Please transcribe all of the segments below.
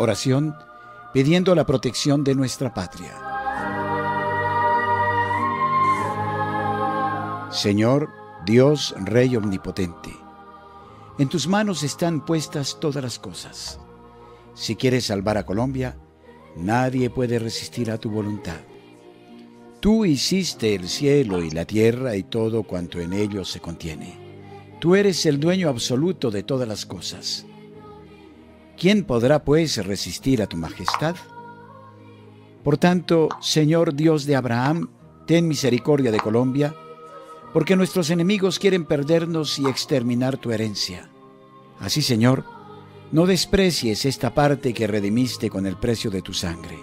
Oración pidiendo la protección de nuestra patria. Señor, Dios, Rey omnipotente, en tus manos están puestas todas las cosas. Si quieres salvar a Colombia, nadie puede resistir a tu voluntad. Tú hiciste el cielo y la tierra y todo cuanto en ellos se contiene. Tú eres el dueño absoluto de todas las cosas. ¿Quién podrá, pues, resistir a tu majestad? Por tanto, Señor Dios de Abraham, ten misericordia de Colombia, porque nuestros enemigos quieren perdernos y exterminar tu herencia. Así, Señor, no desprecies esta parte que redimiste con el precio de tu sangre.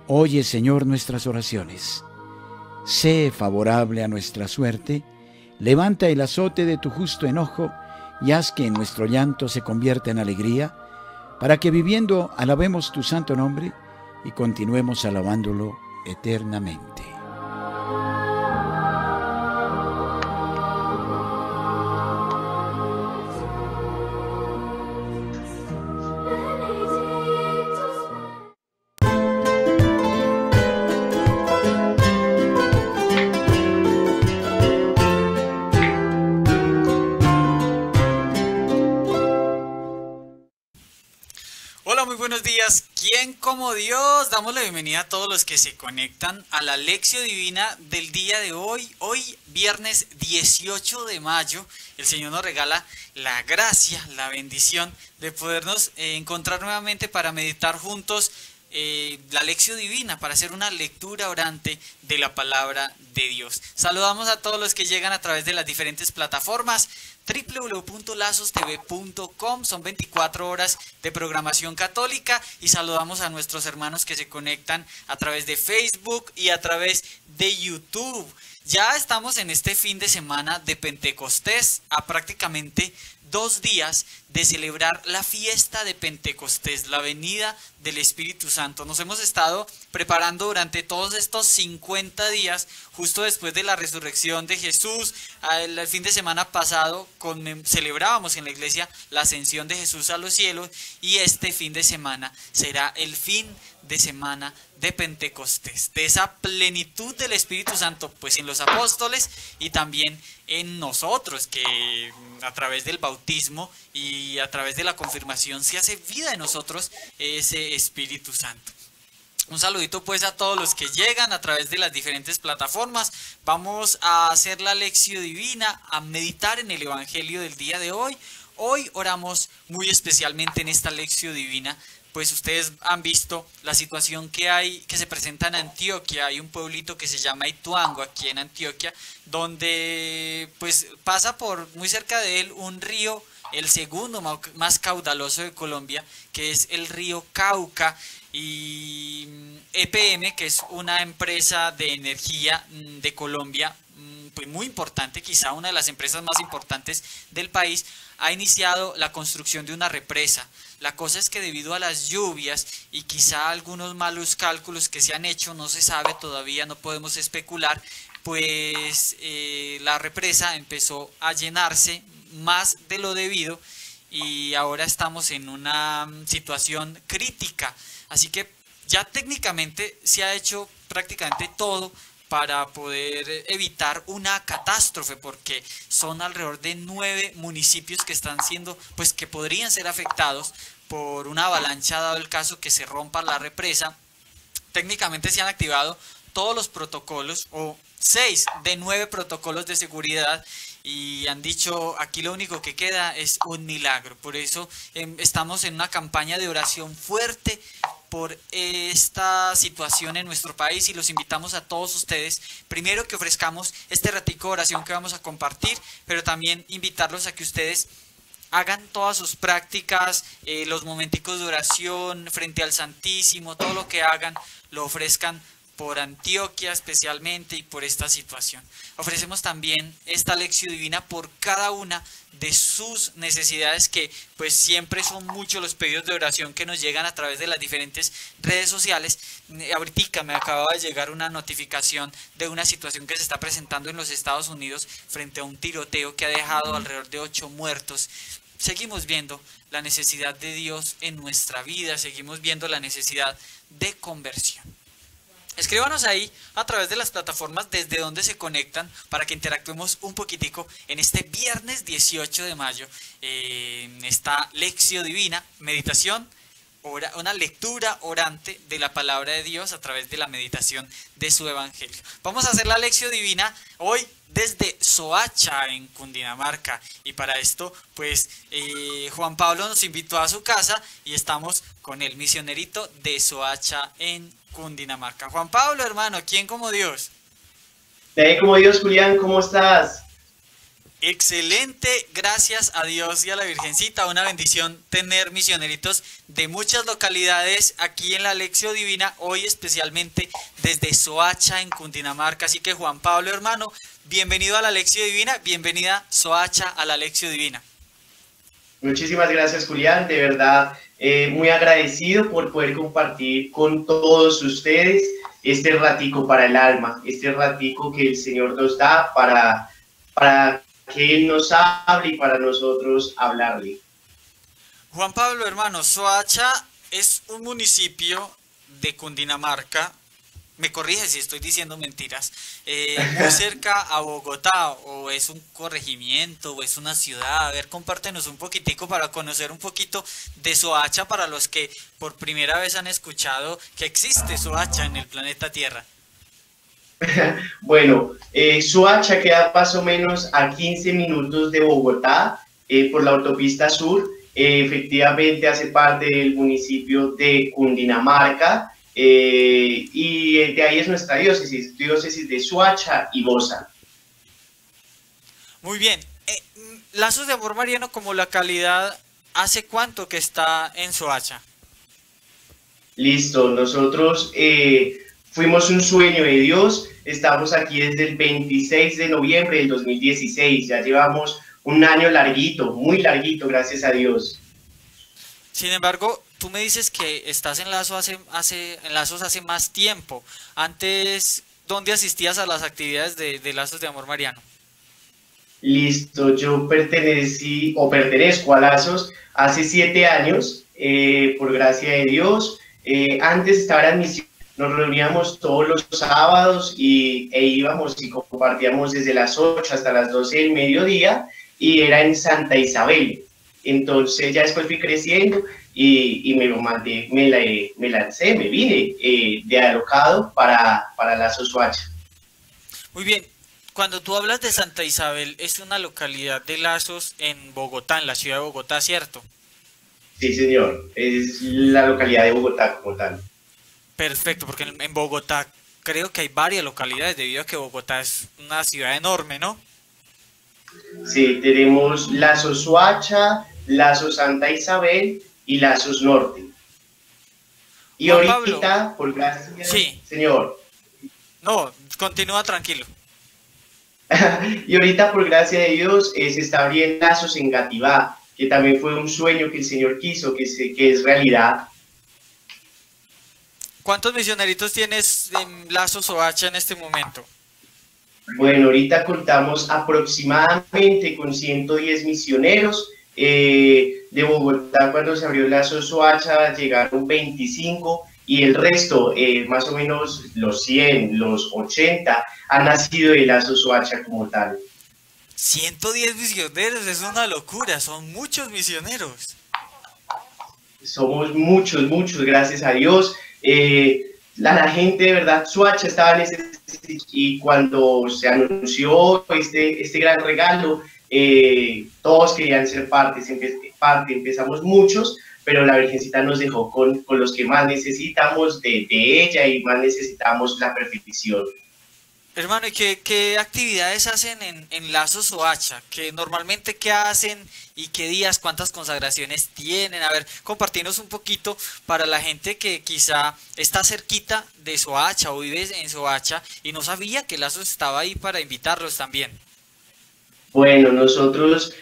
Oye, Señor, nuestras oraciones. Sé favorable a nuestra suerte, levanta el azote de tu justo enojo y haz que nuestro llanto se convierta en alegría, para que viviendo alabemos tu santo nombre y continuemos alabándolo eternamente. Hola, muy buenos días. ¿Quién como Dios? Damos la bienvenida a todos los que se conectan a la Lección Divina del día de hoy. Hoy, viernes 18 de mayo, el Señor nos regala la gracia, la bendición de podernos encontrar nuevamente para meditar juntos la Lección Divina, para hacer una lectura orante de la palabra de Dios. Saludamos a todos los que llegan a través de las diferentes plataformas. www.lazostv.com, son 24 horas de programación católica, y saludamos a nuestros hermanos que se conectan a través de Facebook y a través de YouTube. Ya estamos en este fin de semana de Pentecostés, a prácticamente 2 días de celebrar la fiesta de Pentecostés, la venida del Espíritu Santo. Nos hemos estado preparando durante todos estos 50 días, justo después de la resurrección de Jesús. El fin de semana pasado celebrábamos en la iglesia la ascensión de Jesús a los cielos, y este fin de semana será el fin de semana de Pentecostés, de esa plenitud del Espíritu Santo, pues en los apóstoles y también en nosotros, que a través del bautismo y a través de la confirmación se hace vida en nosotros ese Espíritu Santo. Un saludito pues a todos los que llegan a través de las diferentes plataformas. Vamos a hacer la Lección Divina, a meditar en el Evangelio del día de hoy. Hoy oramos muy especialmente en esta Lección Divina, pues ustedes han visto la situación que se presenta en Antioquia. Hay un pueblito que se llama Ituango, aquí en Antioquia, donde pues pasa por muy cerca de él un río, el segundo más caudaloso de Colombia, que es el río Cauca. Y EPM, que es una empresa de energía de Colombia, pues muy importante, quizá una de las empresas más importantes del país, ha iniciado la construcción de una represa. La cosa es que debido a las lluvias y quizá algunos malos cálculos que se han hecho, no se sabe todavía, no podemos especular, pues la represa empezó a llenarse más de lo debido, y ahora estamos en una situación crítica. Así que ya técnicamente se ha hecho prácticamente todo para poder evitar una catástrofe, porque son alrededor de 9 municipios que están siendo, pues que podrían ser afectados por una avalancha, dado el caso que se rompa la represa. Técnicamente se han activado todos los protocolos, o 6 de 9 protocolos de seguridad, y han dicho, aquí lo único que queda es un milagro. Por eso estamos en una campaña de oración fuerte por esta situación en nuestro país, y los invitamos a todos ustedes, primero que ofrezcamos este ratico de oración que vamos a compartir, pero también invitarlos a que ustedes hagan todas sus prácticas, los momenticos de oración frente al Santísimo, todo lo que hagan lo ofrezcan por Antioquia especialmente y por esta situación. Ofrecemos también esta Lección Divina por cada una de sus necesidades, que pues siempre son muchos los pedidos de oración que nos llegan a través de las diferentes redes sociales. Ahorita me acaba de llegar una notificación de una situación que se está presentando en los Estados Unidos frente a un tiroteo que ha dejado alrededor de 8 muertos. seguimos viendo la necesidad de Dios en nuestra vida, seguimos viendo la necesidad de conversión. Escríbanos ahí a través de las plataformas desde donde se conectan para que interactuemos un poquitico en este viernes 18 de mayo, en esta Lección Divina, meditación, una lectura orante de la palabra de Dios a través de la meditación de su evangelio. Vamos a hacer la Lección Divina hoy desde Soacha, en Cundinamarca, y para esto pues Juan Pablo nos invitó a su casa y estamos con el misionerito de Soacha en Cundinamarca. Juan Pablo, hermano, ¿quién como Dios? Como Dios, Julián, ¿cómo estás? Excelente, gracias a Dios y a la Virgencita, una bendición tener misioneritos de muchas localidades aquí en la Lección Divina, hoy especialmente desde Soacha en Cundinamarca. Así que Juan Pablo, hermano, bienvenido a la Lección Divina, bienvenida Soacha a la Lección Divina. Muchísimas gracias, Julián, de verdad muy agradecido por poder compartir con todos ustedes este ratico para el alma, este ratico que el Señor nos da para que Él nos hable y para nosotros hablarle. Juan Pablo, hermano, Soacha es un municipio de Cundinamarca, me corrige si estoy diciendo mentiras, muy cerca a Bogotá, o es un corregimiento, o es una ciudad. A ver, compártenos un poquitico para conocer un poquito de Soacha para los que por primera vez han escuchado que existe Soacha en el planeta Tierra. Bueno, Soacha queda más o menos a 15 minutos de Bogotá por la autopista sur. Efectivamente hace parte del municipio de Cundinamarca y de ahí es nuestra diócesis de Soacha y Bosa. Muy bien. Lazos de Amor Mariano como localidad, ¿hace cuánto que está en Soacha? Listo, nosotros fuimos un sueño de Dios, estamos aquí desde el 26 de noviembre del 2016, ya llevamos un año larguito, muy larguito, gracias a Dios. Sin embargo, tú me dices que estás en Lazos hace más tiempo. Antes, ¿dónde asistías a las actividades de Lazos de Amor Mariano? Listo, yo pertenezco a Lazos hace 7 años, por gracia de Dios. Antes estaba en misión. Nos reuníamos todos los sábados e íbamos y compartíamos desde las 8 hasta las 12 del mediodía y era en Santa Isabel. Entonces ya después fui creciendo y me lancé, me vine de alocado para Lazos Soacha. Muy bien, cuando tú hablas de Santa Isabel, es una localidad de Lazos en Bogotá, en la ciudad de Bogotá, ¿cierto? Sí, señor, es la localidad de Bogotá como tal. Perfecto, porque en Bogotá creo que hay varias localidades debido a que Bogotá es una ciudad enorme, ¿no? Sí, tenemos Lazos Soacha, Lazos Santa Isabel y Lazos Norte. Y Juan ahorita, Pablo, por gracia, sí. Señor. No, continúa tranquilo. Y ahorita, por gracia de Dios, se está abriendo Lazos en Gativá, que también fue un sueño que el Señor quiso, que es realidad. ¿Cuántos misioneritos tienes en Lazos Soacha en este momento? Bueno, ahorita contamos aproximadamente con 110 misioneros. De Bogotá, cuando se abrió Lazos Soacha, llegaron 25 y el resto, más o menos los 100, los 80, han nacido de Lazos Soacha como tal. 110 misioneros, es una locura, son muchos misioneros. Somos muchos, gracias a Dios. La gente de verdad, Soacha estaba necesitada y cuando se anunció este gran regalo, todos querían ser parte, empezamos muchos, pero la Virgencita nos dejó con los que más necesitamos de ella y más necesitamos la perfección. Hermano, ¿y qué actividades hacen en Lazos Soacha? ¿Que normalmente qué hacen y qué días, cuántas consagraciones tienen? A ver, compartirnos un poquito para la gente que quizá está cerquita de Soacha o vive en Soacha y no sabía que Lazos estaba ahí para invitarlos también. Bueno, nosotros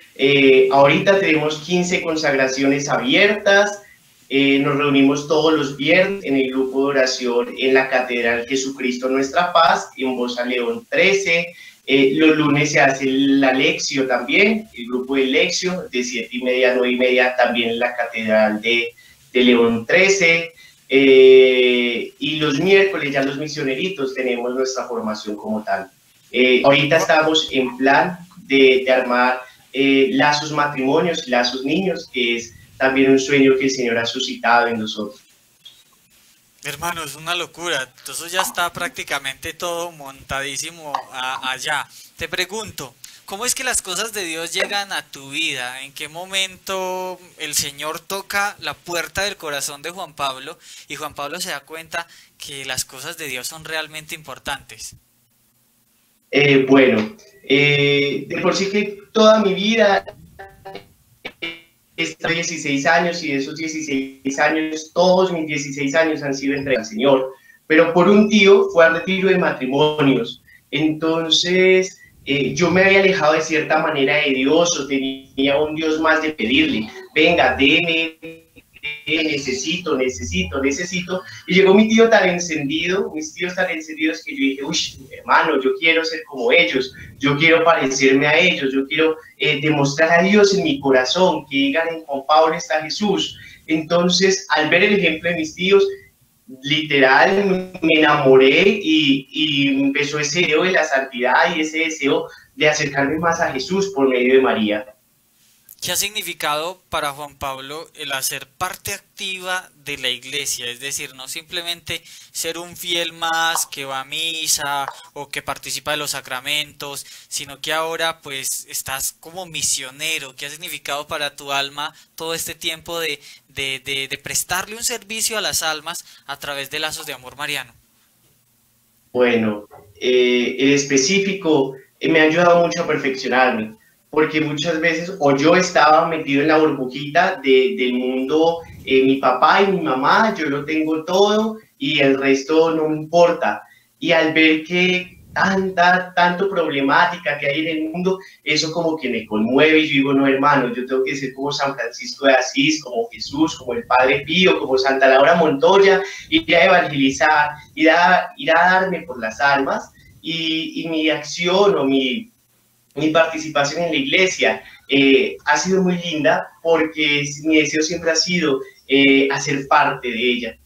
ahorita tenemos 15 consagraciones abiertas. Nos reunimos todos los viernes en el grupo de oración en la Catedral Jesucristo Nuestra Paz, en Bosa León 13. Los lunes se hace la Lección también, el grupo de Lección, de 7:30 a 9:30, también en la Catedral de León 13. Y los miércoles ya los misioneritos tenemos nuestra formación como tal. Ahorita estamos en plan de armar lazos matrimonios, lazos niños, que es también un sueño que el Señor ha suscitado en nosotros. Hermano, es una locura. Entonces ya está prácticamente todo montadísimo allá. Te pregunto, ¿cómo es que las cosas de Dios llegan a tu vida? ¿En qué momento el Señor toca la puerta del corazón de Juan Pablo y Juan Pablo se da cuenta que las cosas de Dios son realmente importantes? Bueno, de por sí que toda mi vida, estos 16 años, y de esos 16 años, todos mis 16 años han sido entre al Señor, pero por un tío fue al retiro de matrimonios. Entonces yo me había alejado de cierta manera de Dios, o tenía un Dios más de pedirle, venga, deme, necesito, y llegó mi tío tan encendido, mis tíos tan encendidos, que yo dije, uy, hermano, yo quiero ser como ellos, yo quiero parecerme a ellos, yo quiero demostrar a Dios en mi corazón, que digan, en Juan Pablo está Jesús. Entonces, al ver el ejemplo de mis tíos, literal me enamoré y empezó ese deseo de la santidad y ese deseo de acercarme más a Jesús por medio de María. ¿Qué ha significado para Juan Pablo el hacer parte activa de la iglesia? Es decir, no simplemente ser un fiel más que va a misa o que participa de los sacramentos, sino que ahora pues estás como misionero. ¿Qué ha significado para tu alma todo este tiempo de prestarle un servicio a las almas a través de lazos de amor mariano? Bueno, en específico me ha ayudado mucho a perfeccionarme, porque muchas veces o yo estaba metido en la burbujita del mundo, mi papá y mi mamá, yo lo tengo todo y el resto no me importa. Y al ver que tanto problemática que hay en el mundo, eso como que me conmueve y yo digo, no, hermano, yo tengo que ser como San Francisco de Asís, como Jesús, como el Padre Pío, como Santa Laura Montoya, ir a evangelizar, ir a darme por las almas, y mi acción o mi participación en la iglesia ha sido muy linda, porque mi deseo siempre ha sido hacer parte de ella,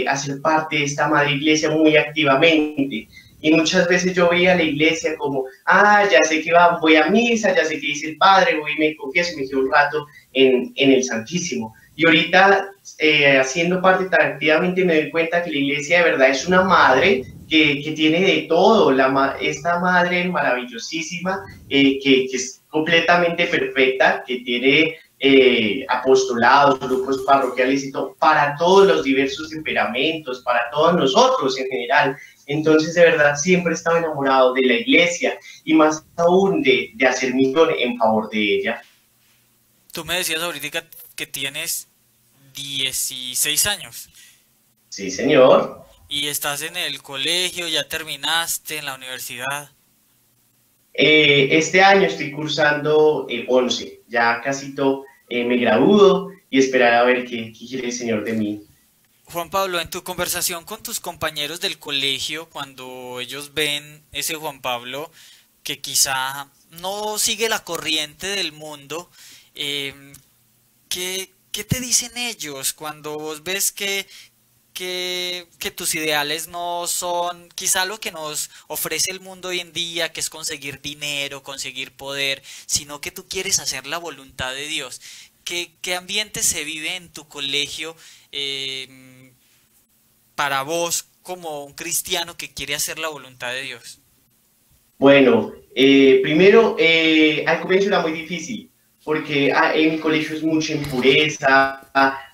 hacer parte de esta madre iglesia muy activamente. Y muchas veces yo veía a la iglesia como, ya sé que voy a misa, ya sé que dice el Padre, voy y me confieso y me quedo un rato en el Santísimo. Y ahorita, haciendo parte tan activamente, me doy cuenta que la iglesia de verdad es una madre que tiene de todo, esta madre maravillosísima, que es completamente perfecta, que tiene apostolados, grupos parroquiales y todo, para todos los diversos temperamentos, para todos nosotros en general. Entonces, de verdad, siempre he estado enamorado de la iglesia y más aún de hacer misión en favor de ella. Tú me decías ahorita que tienes 16 años. Sí, señor. ¿Y estás en el colegio? ¿Ya terminaste en la universidad? Este año estoy cursando 11, ya casi todo, me gradúo y esperar a ver qué quiere el Señor de mí. Juan Pablo, en tu conversación con tus compañeros del colegio, cuando ellos ven ese Juan Pablo que quizá no sigue la corriente del mundo, ¿qué te dicen ellos cuando vos ves que tus ideales no son quizá lo que nos ofrece el mundo hoy en día, que es conseguir dinero, conseguir poder, sino que tú quieres hacer la voluntad de Dios? ¿Qué ambiente se vive en tu colegio para vos como un cristiano que quiere hacer la voluntad de Dios? Bueno, primero, al comienzo era muy difícil, porque en mi colegio es mucha impureza,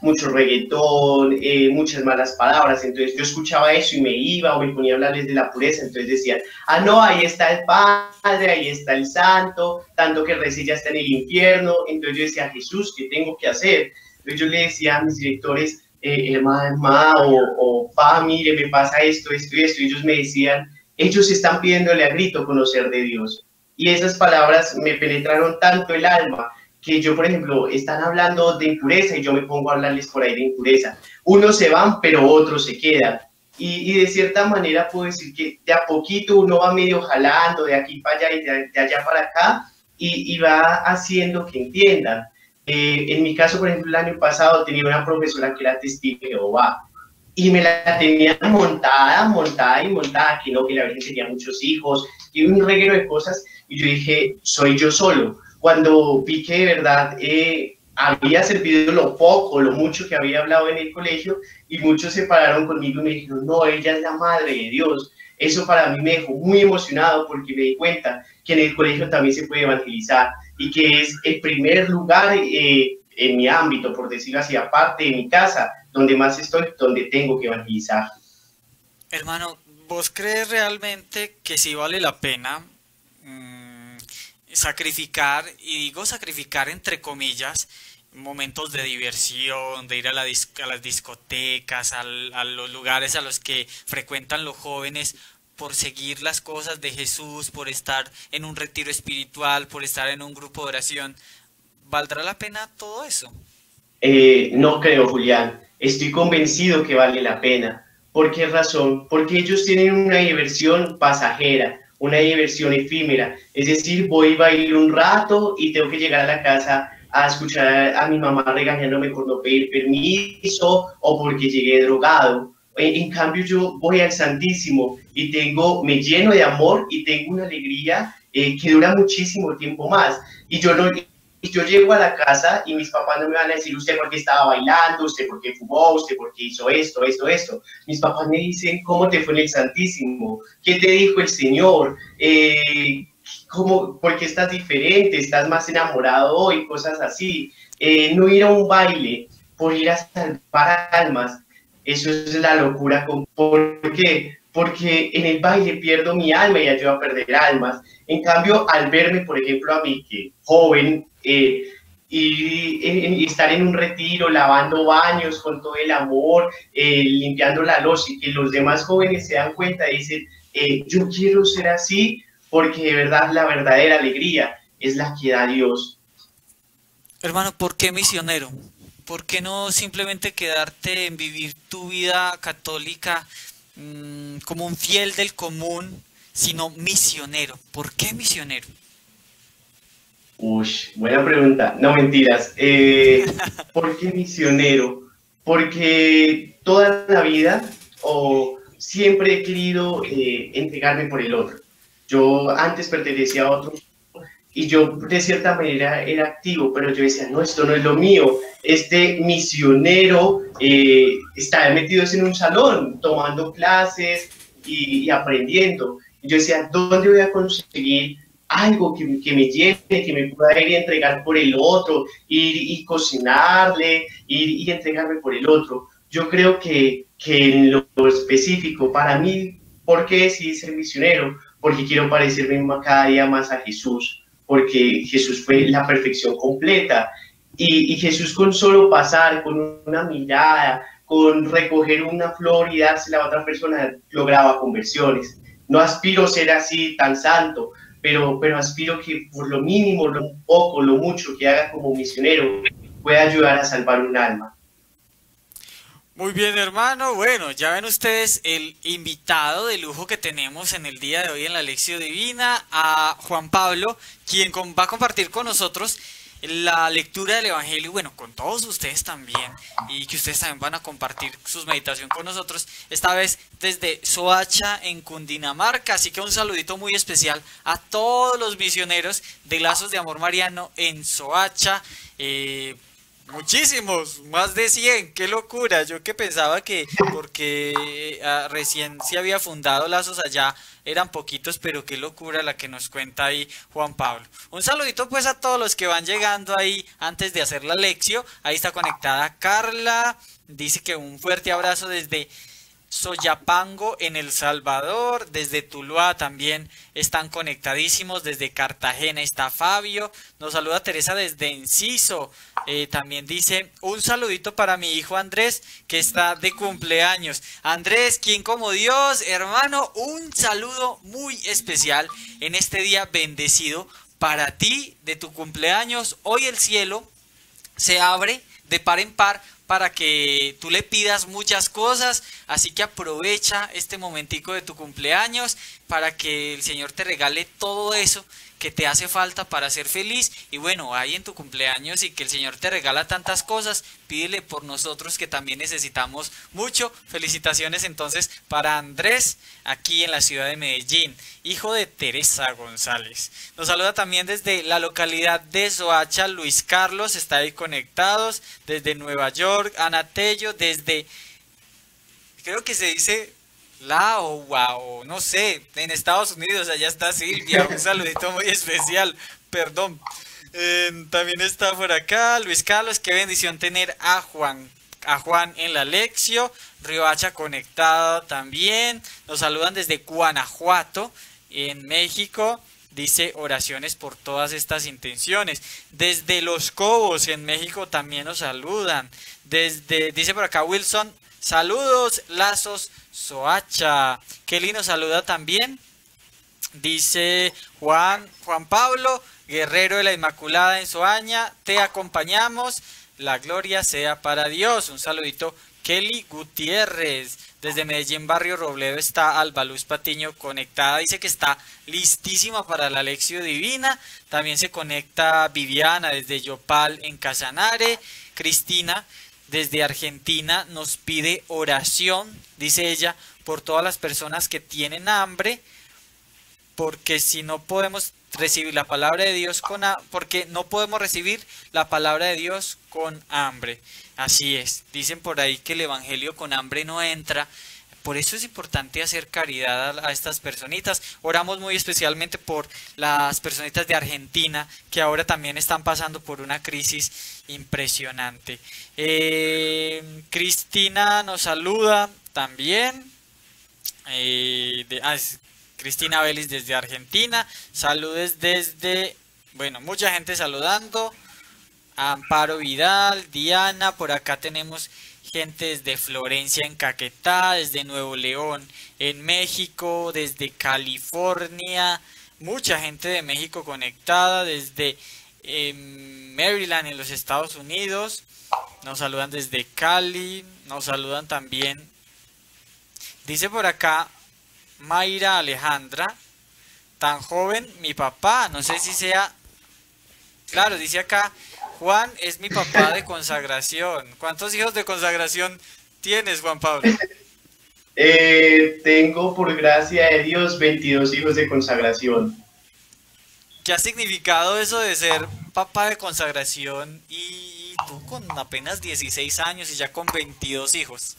mucho reggaetón, muchas malas palabras. Entonces yo escuchaba eso y me iba o me ponía a hablarles de la pureza. Entonces decían, no, ahí está el Padre, ahí está el Santo, tanto que recién ya está en el infierno. Entonces yo decía, Jesús, ¿qué tengo que hacer? Entonces yo le decía a mis directores, hermana o pa, mire, me pasa esto y ellos me decían, ellos están pidiéndole a grito conocer de Dios. Y esas palabras me penetraron tanto el alma, que yo, por ejemplo, están hablando de impureza y yo me pongo a hablarles por ahí de impureza. Unos se van, pero otros se quedan. y de cierta manera puedo decir que de a poquito uno va medio jalando de aquí para allá y de allá para acá y va haciendo que entiendan. En mi caso, por ejemplo, el año pasado tenía una profesora que era testigo de Jehová y me la tenía montada, que no, que la Virgen tenía muchos hijos y un reguero de cosas, y yo dije, soy yo solo. Cuando vi que de verdad había servido lo poco, lo mucho que había hablado en el colegio, y muchos se pararon conmigo y me dijeron, no, ella es la madre de Dios. Eso para mí me dejó muy emocionado porque me di cuenta que en el colegio también se puede evangelizar y que es el primer lugar en mi ámbito, por decirlo así, aparte de mi casa, donde más estoy, donde tengo que evangelizar. Hermano, ¿vos crees realmente que sí vale la pena sacrificar, y digo sacrificar entre comillas, momentos de diversión, de ir a las discotecas, a los lugares a los que frecuentan los jóvenes, por seguir las cosas de Jesús, por estar en un retiro espiritual, por estar en un grupo de oración? ¿Valdrá la pena todo eso? No creo, Julián. Estoy convencido que vale la pena. ¿Por qué razón? Porque ellos tienen una diversión pasajera, una diversión efímera. Es decir, voy a bailar un rato y tengo que llegar a la casa a escuchar a mi mamá regañándome por no pedir permiso o porque llegué drogado. En cambio, yo voy al Santísimo y me lleno de amor y tengo una alegría que dura muchísimo tiempo más. Y yo llego a la casa y mis papás no me van a decir, usted por qué estaba bailando, usted por qué fumó, usted por qué hizo esto. Mis papás me dicen, ¿cómo te fue en el Santísimo? ¿Qué te dijo el Señor? ¿Por qué estás diferente? ¿Estás más enamorado hoy? Cosas así. No ir a un baile por ir a salvar almas, eso es la locura. ¿Por qué? Porque en el baile pierdo mi alma y ayudo a perder almas. En cambio, al verme, por ejemplo, a mí, que joven, y estar en un retiro, lavando baños con todo el amor, limpiando la loza, y que los demás jóvenes se dan cuenta y dicen, yo quiero ser así, porque de verdad la verdadera alegría es la que da Dios. Hermano, ¿por qué misionero? ¿Por qué no simplemente quedarte en vivir tu vida católica como un fiel del común, sino misionero? ¿Por qué misionero? Uy, buena pregunta. No, mentiras. ¿Por qué misionero? Porque toda la vida siempre he querido entregarme por el otro. Yo antes pertenecía a otro y yo de cierta manera era activo, pero yo decía, no, esto no es lo mío. Este misionero está metido en un salón, tomando clases y aprendiendo. Y yo decía, ¿dónde voy a conseguir algo que me llene, que me pueda ir y entregar por el otro, ir y cocinarle, ir y entregarme por el otro? Yo creo que en lo específico, para mí, ¿por qué decidí ser misionero? Porque quiero parecerme cada día más a Jesús, porque Jesús fue la perfección completa, y Jesús con solo pasar, con una mirada, con recoger una flor y dársela a otra persona, lograba conversiones. No aspiro a ser así tan santo, pero aspiro que por lo mínimo, lo poco, lo mucho que haga como misionero, pueda ayudar a salvar un alma. Muy bien, hermano. Bueno, ya ven ustedes el invitado de lujo que tenemos en el día de hoy en la Lección Divina, a Juan Pablo, quien va a compartir con nosotros la lectura del Evangelio, bueno, con todos ustedes también, y que ustedes también van a compartir sus meditaciones con nosotros, esta vez desde Soacha, en Cundinamarca. Así que un saludito muy especial a todos los misioneros de Lazos de Amor Mariano en Soacha. Muchísimos, más de 100, qué locura. Yo que pensaba que porque recién se había fundado Lazos allá eran poquitos, pero qué locura la que nos cuenta ahí Juan Pablo. Un saludito pues a todos los que van llegando ahí antes de hacer la lección. Ahí está conectada Carla, dice que un fuerte abrazo desde Soyapango en El Salvador, desde Tuluá también están conectadísimos, desde Cartagena está Fabio, nos saluda Teresa desde Enciso, también dice un saludito para mi hijo Andrés que está de cumpleaños. Andrés, ¿quién como Dios? Hermano, un saludo muy especial en este día bendecido para ti de tu cumpleaños. Hoy el cielo se abre de par en par para que tú le pidas muchas cosas, así que aprovecha este momentico de tu cumpleaños para que el Señor te regale todo eso que te hace falta para ser feliz. Y bueno, ahí en tu cumpleaños y que el Señor te regala tantas cosas, pídele por nosotros que también necesitamos mucho. Felicitaciones entonces para Andrés, aquí en la ciudad de Medellín, hijo de Teresa González. Nos saluda también desde la localidad de Soacha, Luis Carlos, está ahí conectados, desde Nueva York, Ana Tello, desde, creo que se dice Lao, wow, no sé, en Estados Unidos, allá está Silvia, un saludito muy especial, perdón. También está por acá Luis Carlos, qué bendición tener a Juan en la Lección. Riohacha conectado también, nos saludan desde Guanajuato, en México. Dice oraciones por todas estas intenciones. Desde Los Cobos, en México, también nos saludan. Dice por acá Wilson, saludos, Lazos, Soacha. Kelly nos saluda también. Dice Juan Pablo, guerrero de la Inmaculada en Soaña, te acompañamos. La gloria sea para Dios. Un saludito, Kelly Gutiérrez. Desde Medellín, Barrio Robledo, está Albaluz Patiño conectada. Dice que está listísima para la Lección Divina. También se conecta Viviana desde Yopal en Casanare. Cristina desde Argentina nos pide oración, dice ella, por todas las personas que tienen hambre, porque si no podemos recibir la palabra de Dios porque no podemos recibir la palabra de Dios con hambre. Así es, dicen por ahí que el evangelio con hambre no entra. Por eso es importante hacer caridad a estas personitas. Oramos muy especialmente por las personitas de Argentina que ahora también están pasando por una crisis impresionante. Cristina nos saluda también. Cristina Vélez desde Argentina. Saludes desde, bueno, mucha gente saludando. Amparo Vidal, Diana, por acá tenemos gente desde Florencia en Caquetá, desde Nuevo León en México, desde California, mucha gente de México conectada, desde Maryland en los Estados Unidos, nos saludan desde Cali, nos saludan también, dice por acá Mayra Alejandra, tan joven mi papá, no sé si sea, claro, dice acá, Juan es mi papá de consagración. ¿Cuántos hijos de consagración tienes, Juan Pablo? Tengo, por gracia de Dios, 22 hijos de consagración. ¿Qué ha significado eso de ser papá de consagración y tú con apenas 16 años y ya con 22 hijos?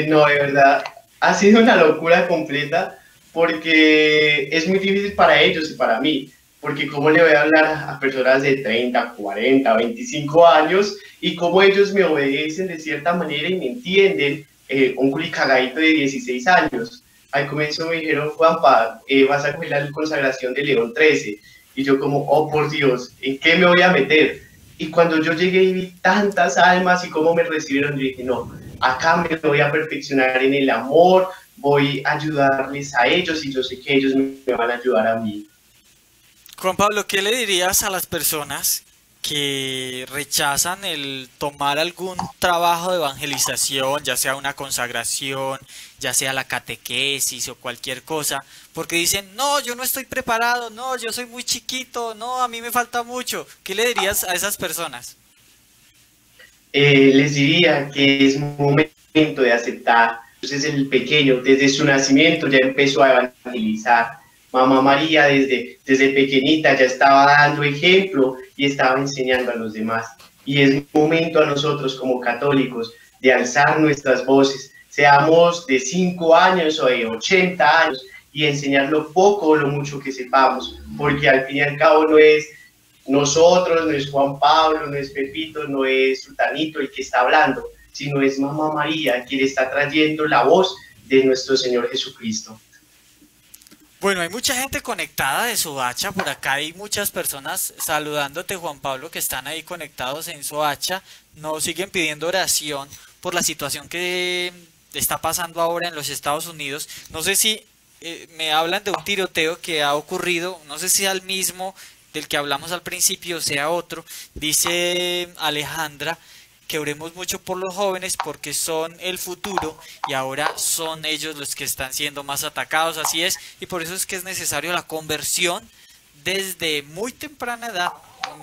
No, de verdad, ha sido una locura completa porque es muy difícil para ellos y para mí. Porque cómo le voy a hablar a personas de 30, 40, 25 años y cómo ellos me obedecen de cierta manera y me entienden, un culicagadito de 16 años. Al comienzo me dijeron, Juanpa, vas a coger la consagración de León XIII. Y yo como, oh por Dios, ¿en qué me voy a meter? Y cuando yo llegué y vi tantas almas y cómo me recibieron, yo dije, no, acá me voy a perfeccionar en el amor, voy a ayudarles a ellos y yo sé que ellos me van a ayudar a mí. Juan Pablo, ¿qué le dirías a las personas que rechazan el tomar algún trabajo de evangelización, ya sea una consagración, ya sea la catequesis o cualquier cosa, porque dicen, no, yo no estoy preparado, no, yo soy muy chiquito, no, a mí me falta mucho? ¿Qué le dirías a esas personas? Les diría que es momento de aceptar. Entonces el pequeño, desde su nacimiento, ya empezó a evangelizar. Mamá María desde pequeñita ya estaba dando ejemplo y estaba enseñando a los demás. Y es momento a nosotros como católicos de alzar nuestras voces, seamos de 5 años o de 80 años, y enseñar lo poco o lo mucho que sepamos, porque al fin y al cabo no es nosotros, no es Juan Pablo, no es Pepito, no es Sultanito el que está hablando, sino es Mamá María quien está trayendo la voz de nuestro Señor Jesucristo. Bueno, hay mucha gente conectada de Soacha, por acá hay muchas personas saludándote, Juan Pablo, que están ahí conectados en Soacha, nos siguen pidiendo oración por la situación que está pasando ahora en los Estados Unidos. No sé si me hablan de un tiroteo que ha ocurrido, no sé si al mismo del que hablamos al principio, sea otro. Dice Alejandra que oremos mucho por los jóvenes porque son el futuro y ahora son ellos los que están siendo más atacados, así es, y por eso es que es necesario la conversión desde muy temprana edad,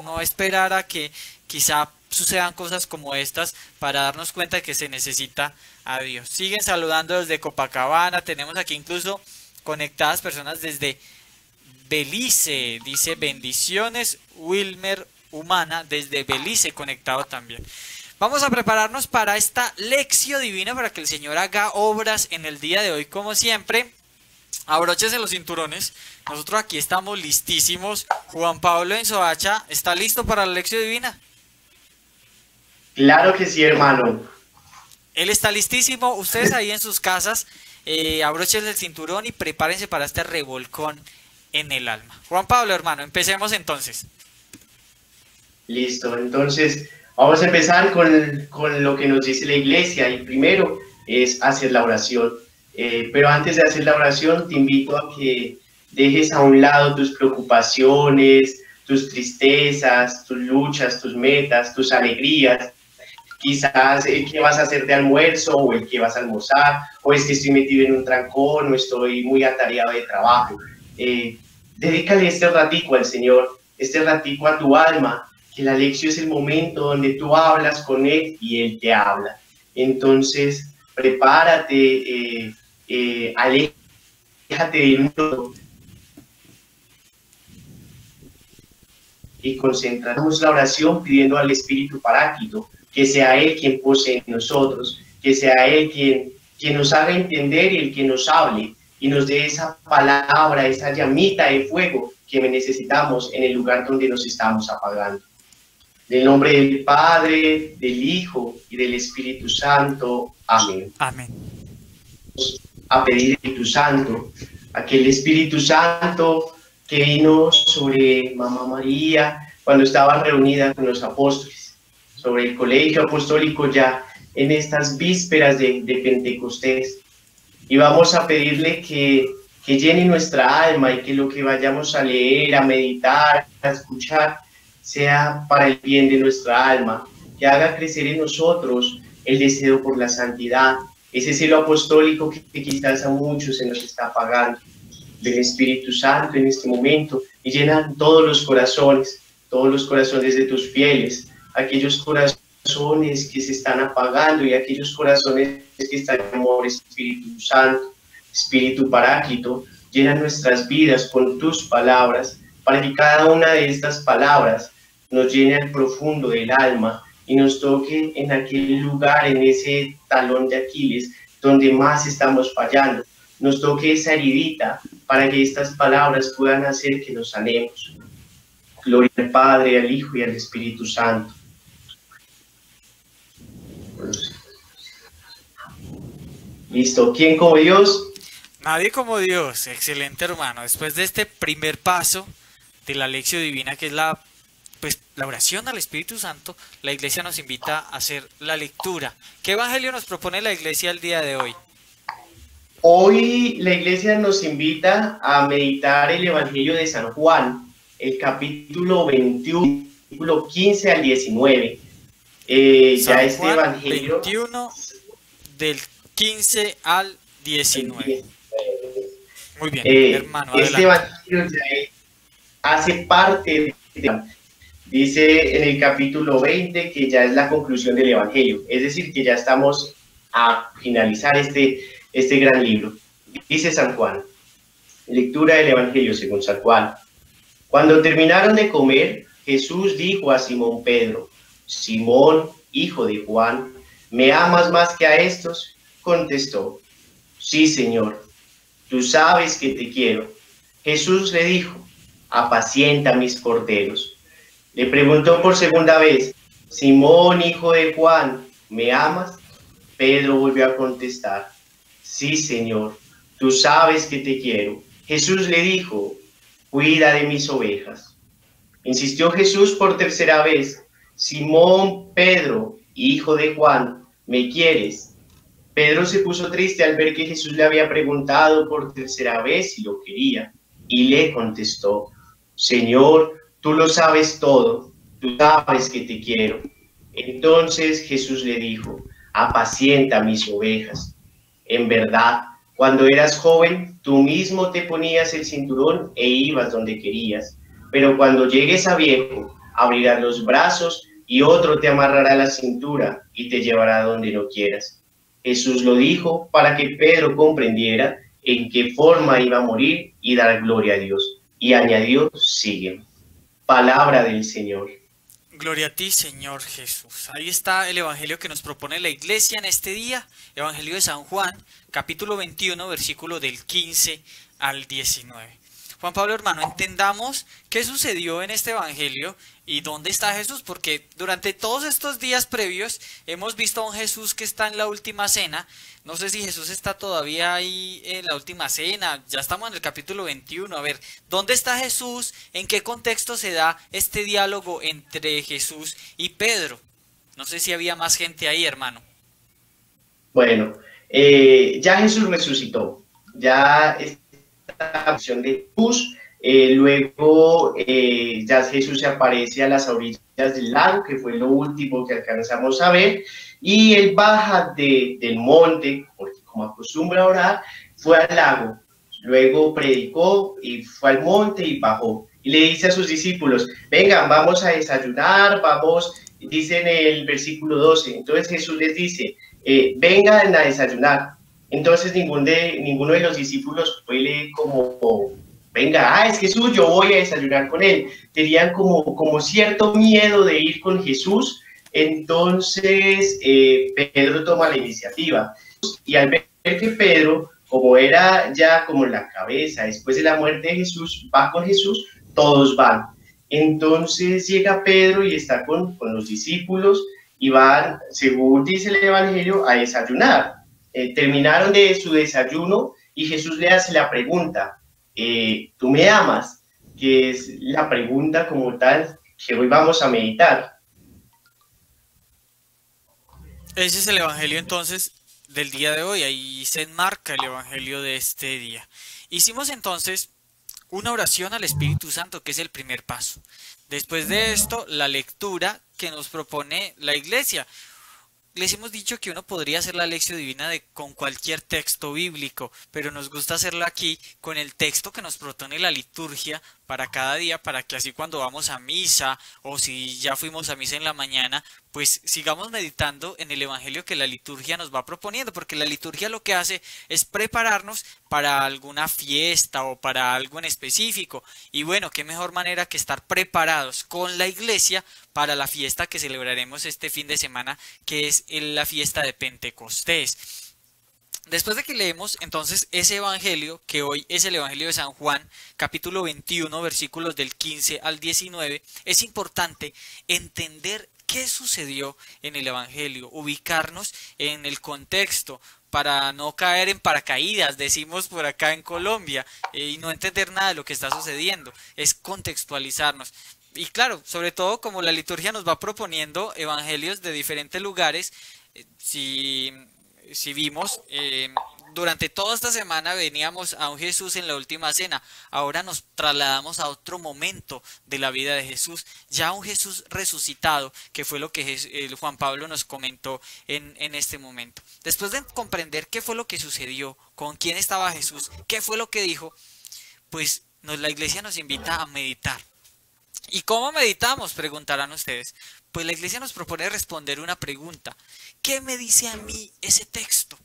no esperar a que quizá sucedan cosas como estas para darnos cuenta de que se necesita a Dios. Siguen saludando desde Copacabana, tenemos aquí incluso conectadas personas desde Belice, dice bendiciones, Wilmer Humana desde Belice conectado también. Vamos a prepararnos para esta lección divina, para que el Señor haga obras en el día de hoy como siempre. Abróchese los cinturones, nosotros aquí estamos listísimos. Juan Pablo en Soacha, ¿está listo para la lección divina? Claro que sí, hermano. Él está listísimo, ustedes ahí en sus casas, abróchense el cinturón y prepárense para este revolcón en el alma. Juan Pablo, hermano, empecemos entonces. Listo, entonces vamos a empezar con lo que nos dice la iglesia, y primero es hacer la oración. Pero antes de hacer la oración te invito a que dejes a un lado tus preocupaciones, tus tristezas, tus luchas, tus metas, tus alegrías. Quizás el que vas a hacer de almuerzo, o el que vas a almorzar, o es que estoy metido en un trancón, o estoy muy atareado de trabajo. Dedícale este ratico al Señor, este ratico a tu alma, que la lección es el momento donde tú hablas con Él y Él te habla. Entonces, prepárate, aléjate del mundo y concentramos la oración pidiendo al Espíritu Paráclito que sea Él quien posee en nosotros, que sea Él quien nos haga entender y el que nos hable y nos dé esa palabra, esa llamita de fuego que necesitamos en el lugar donde nos estamos apagando. En el nombre del Padre, del Hijo y del Espíritu Santo. Amén. Amén. A pedir al Espíritu Santo, aquel Espíritu Santo que vino sobre Mamá María cuando estaba reunida con los apóstoles, sobre el colegio apostólico ya en estas vísperas de Pentecostés. Y vamos a pedirle que llene nuestra alma y que lo que vayamos a leer, a meditar, a escuchar, sea para el bien de nuestra alma, que haga crecer en nosotros el deseo por la santidad, ese celo apostólico que quizás a muchos se nos está apagando. Del Espíritu Santo en este momento y llena todos los corazones de tus fieles, aquellos corazones que se están apagando y aquellos corazones que están en amor. Espíritu Santo, Espíritu Paráclito, llena nuestras vidas con tus palabras, para que cada una de estas palabras nos llene al profundo del alma y nos toque en aquel lugar, en ese talón de Aquiles, donde más estamos fallando. Nos toque esa heridita para que estas palabras puedan hacer que nos sanemos. Gloria al Padre, al Hijo y al Espíritu Santo. Listo. ¿Quién como Dios? Nadie como Dios. Excelente, hermano. Después de este primer paso de la lección divina, que es la oración al Espíritu Santo, la iglesia nos invita a hacer la lectura. ¿Qué evangelio nos propone la iglesia el día de hoy? Hoy la iglesia nos invita a meditar el Evangelio de San Juan, el capítulo 21, versículo 15 al 19. San Juan Evangelio 21, del 15 al 19. Muy bien, hermano, este Evangelio ya hace parte dice en el capítulo 20 que ya es la conclusión del Evangelio, es decir, que ya estamos a finalizar este gran libro. Dice San Juan, lectura del Evangelio según San Juan. Cuando terminaron de comer, Jesús dijo a Simón Pedro: Simón, hijo de Juan, ¿me amas más que a estos? Contestó: sí, Señor, tú sabes que te quiero. Jesús le dijo: apacienta mis corderos. Le preguntó por segunda vez: Simón, hijo de Juan, ¿me amas? Pedro volvió a contestar: sí, Señor, tú sabes que te quiero. Jesús le dijo: cuida de mis ovejas. Insistió Jesús por tercera vez: Simón, Pedro, hijo de Juan, ¿me quieres? Pedro se puso triste al ver que Jesús le había preguntado por tercera vez si lo quería, y le contestó: Señor, tú lo sabes todo, tú sabes que te quiero. Entonces Jesús le dijo, apacienta mis ovejas. En verdad, cuando eras joven, tú mismo te ponías el cinturón e ibas donde querías. Pero cuando llegues a viejo, abrirás los brazos y otro te amarrará la cintura y te llevará donde no quieras. Jesús lo dijo para que Pedro comprendiera en qué forma iba a morir y dar gloria a Dios. Y añadió, sígueme. Palabra del Señor. Gloria a ti, Señor Jesús. Ahí está el evangelio que nos propone la iglesia en este día. Evangelio de San Juan, capítulo 21, versículo del 15 al 19. Juan Pablo, hermano, entendamos qué sucedió en este evangelio y dónde está Jesús, porque durante todos estos días previos hemos visto a un Jesús que está en la última cena. No sé si Jesús está todavía ahí en la última cena, ya estamos en el capítulo 21. A ver, ¿dónde está Jesús? ¿En qué contexto se da este diálogo entre Jesús y Pedro? No sé si había más gente ahí, hermano. Bueno, ya Jesús resucitó, ya la acción de Jesús, luego ya Jesús se aparece a las orillas del lago, que fue lo último que alcanzamos a ver, y él baja del monte, porque como acostumbra orar, fue al lago, luego predicó y fue al monte y bajó, y le dice a sus discípulos, vengan, vamos a desayunar, vamos, dice en el versículo 12, entonces Jesús les dice, vengan a desayunar. Entonces ninguno de los discípulos fue como, venga, es Jesús, yo voy a desayunar con él. Tenían como cierto miedo de ir con Jesús. Entonces Pedro toma la iniciativa. Y al ver que Pedro, como era ya como la cabeza después de la muerte de Jesús, va con Jesús, todos van. Entonces llega Pedro y está con los discípulos y van, según dice el Evangelio, a desayunar. Terminaron de su desayuno y Jesús le hace la pregunta, ¿tú me amas? Que es la pregunta como tal que hoy vamos a meditar. Ese es el evangelio entonces del día de hoy, ahí se enmarca el evangelio de este día. Hicimos entonces una oración al Espíritu Santo, que es el primer paso. Después de esto, la lectura que nos propone la iglesia. Les hemos dicho que uno podría hacer la lección divina con cualquier texto bíblico, pero nos gusta hacerlo aquí con el texto que nos propone la liturgia para cada día, para que así cuando vamos a misa o si ya fuimos a misa en la mañana, pues sigamos meditando en el evangelio que la liturgia nos va proponiendo, porque la liturgia lo que hace es prepararnos para alguna fiesta o para algo en específico. Y bueno, qué mejor manera que estar preparados con la iglesia para la fiesta que celebraremos este fin de semana, que es la fiesta de Pentecostés. Después de que leemos entonces ese evangelio, que hoy es el evangelio de San Juan, capítulo 21, versículos del 15 al 19, es importante entender qué sucedió en el evangelio, ubicarnos en el contexto para no caer en paracaídas, decimos por acá en Colombia, y no entender nada de lo que está sucediendo, es contextualizarnos. Y claro, sobre todo como la liturgia nos va proponiendo evangelios de diferentes lugares, si vimos, durante toda esta semana veníamos a un Jesús en la última cena, ahora nos trasladamos a otro momento de la vida de Jesús, ya un Jesús resucitado, que fue lo que Juan Pablo nos comentó en este momento. Después de comprender qué fue lo que sucedió, con quién estaba Jesús, qué fue lo que dijo, pues la iglesia nos invita a meditar. ¿Y cómo meditamos?, preguntarán ustedes. Pues la iglesia nos propone responder una pregunta. ¿Qué me dice a mí ese texto?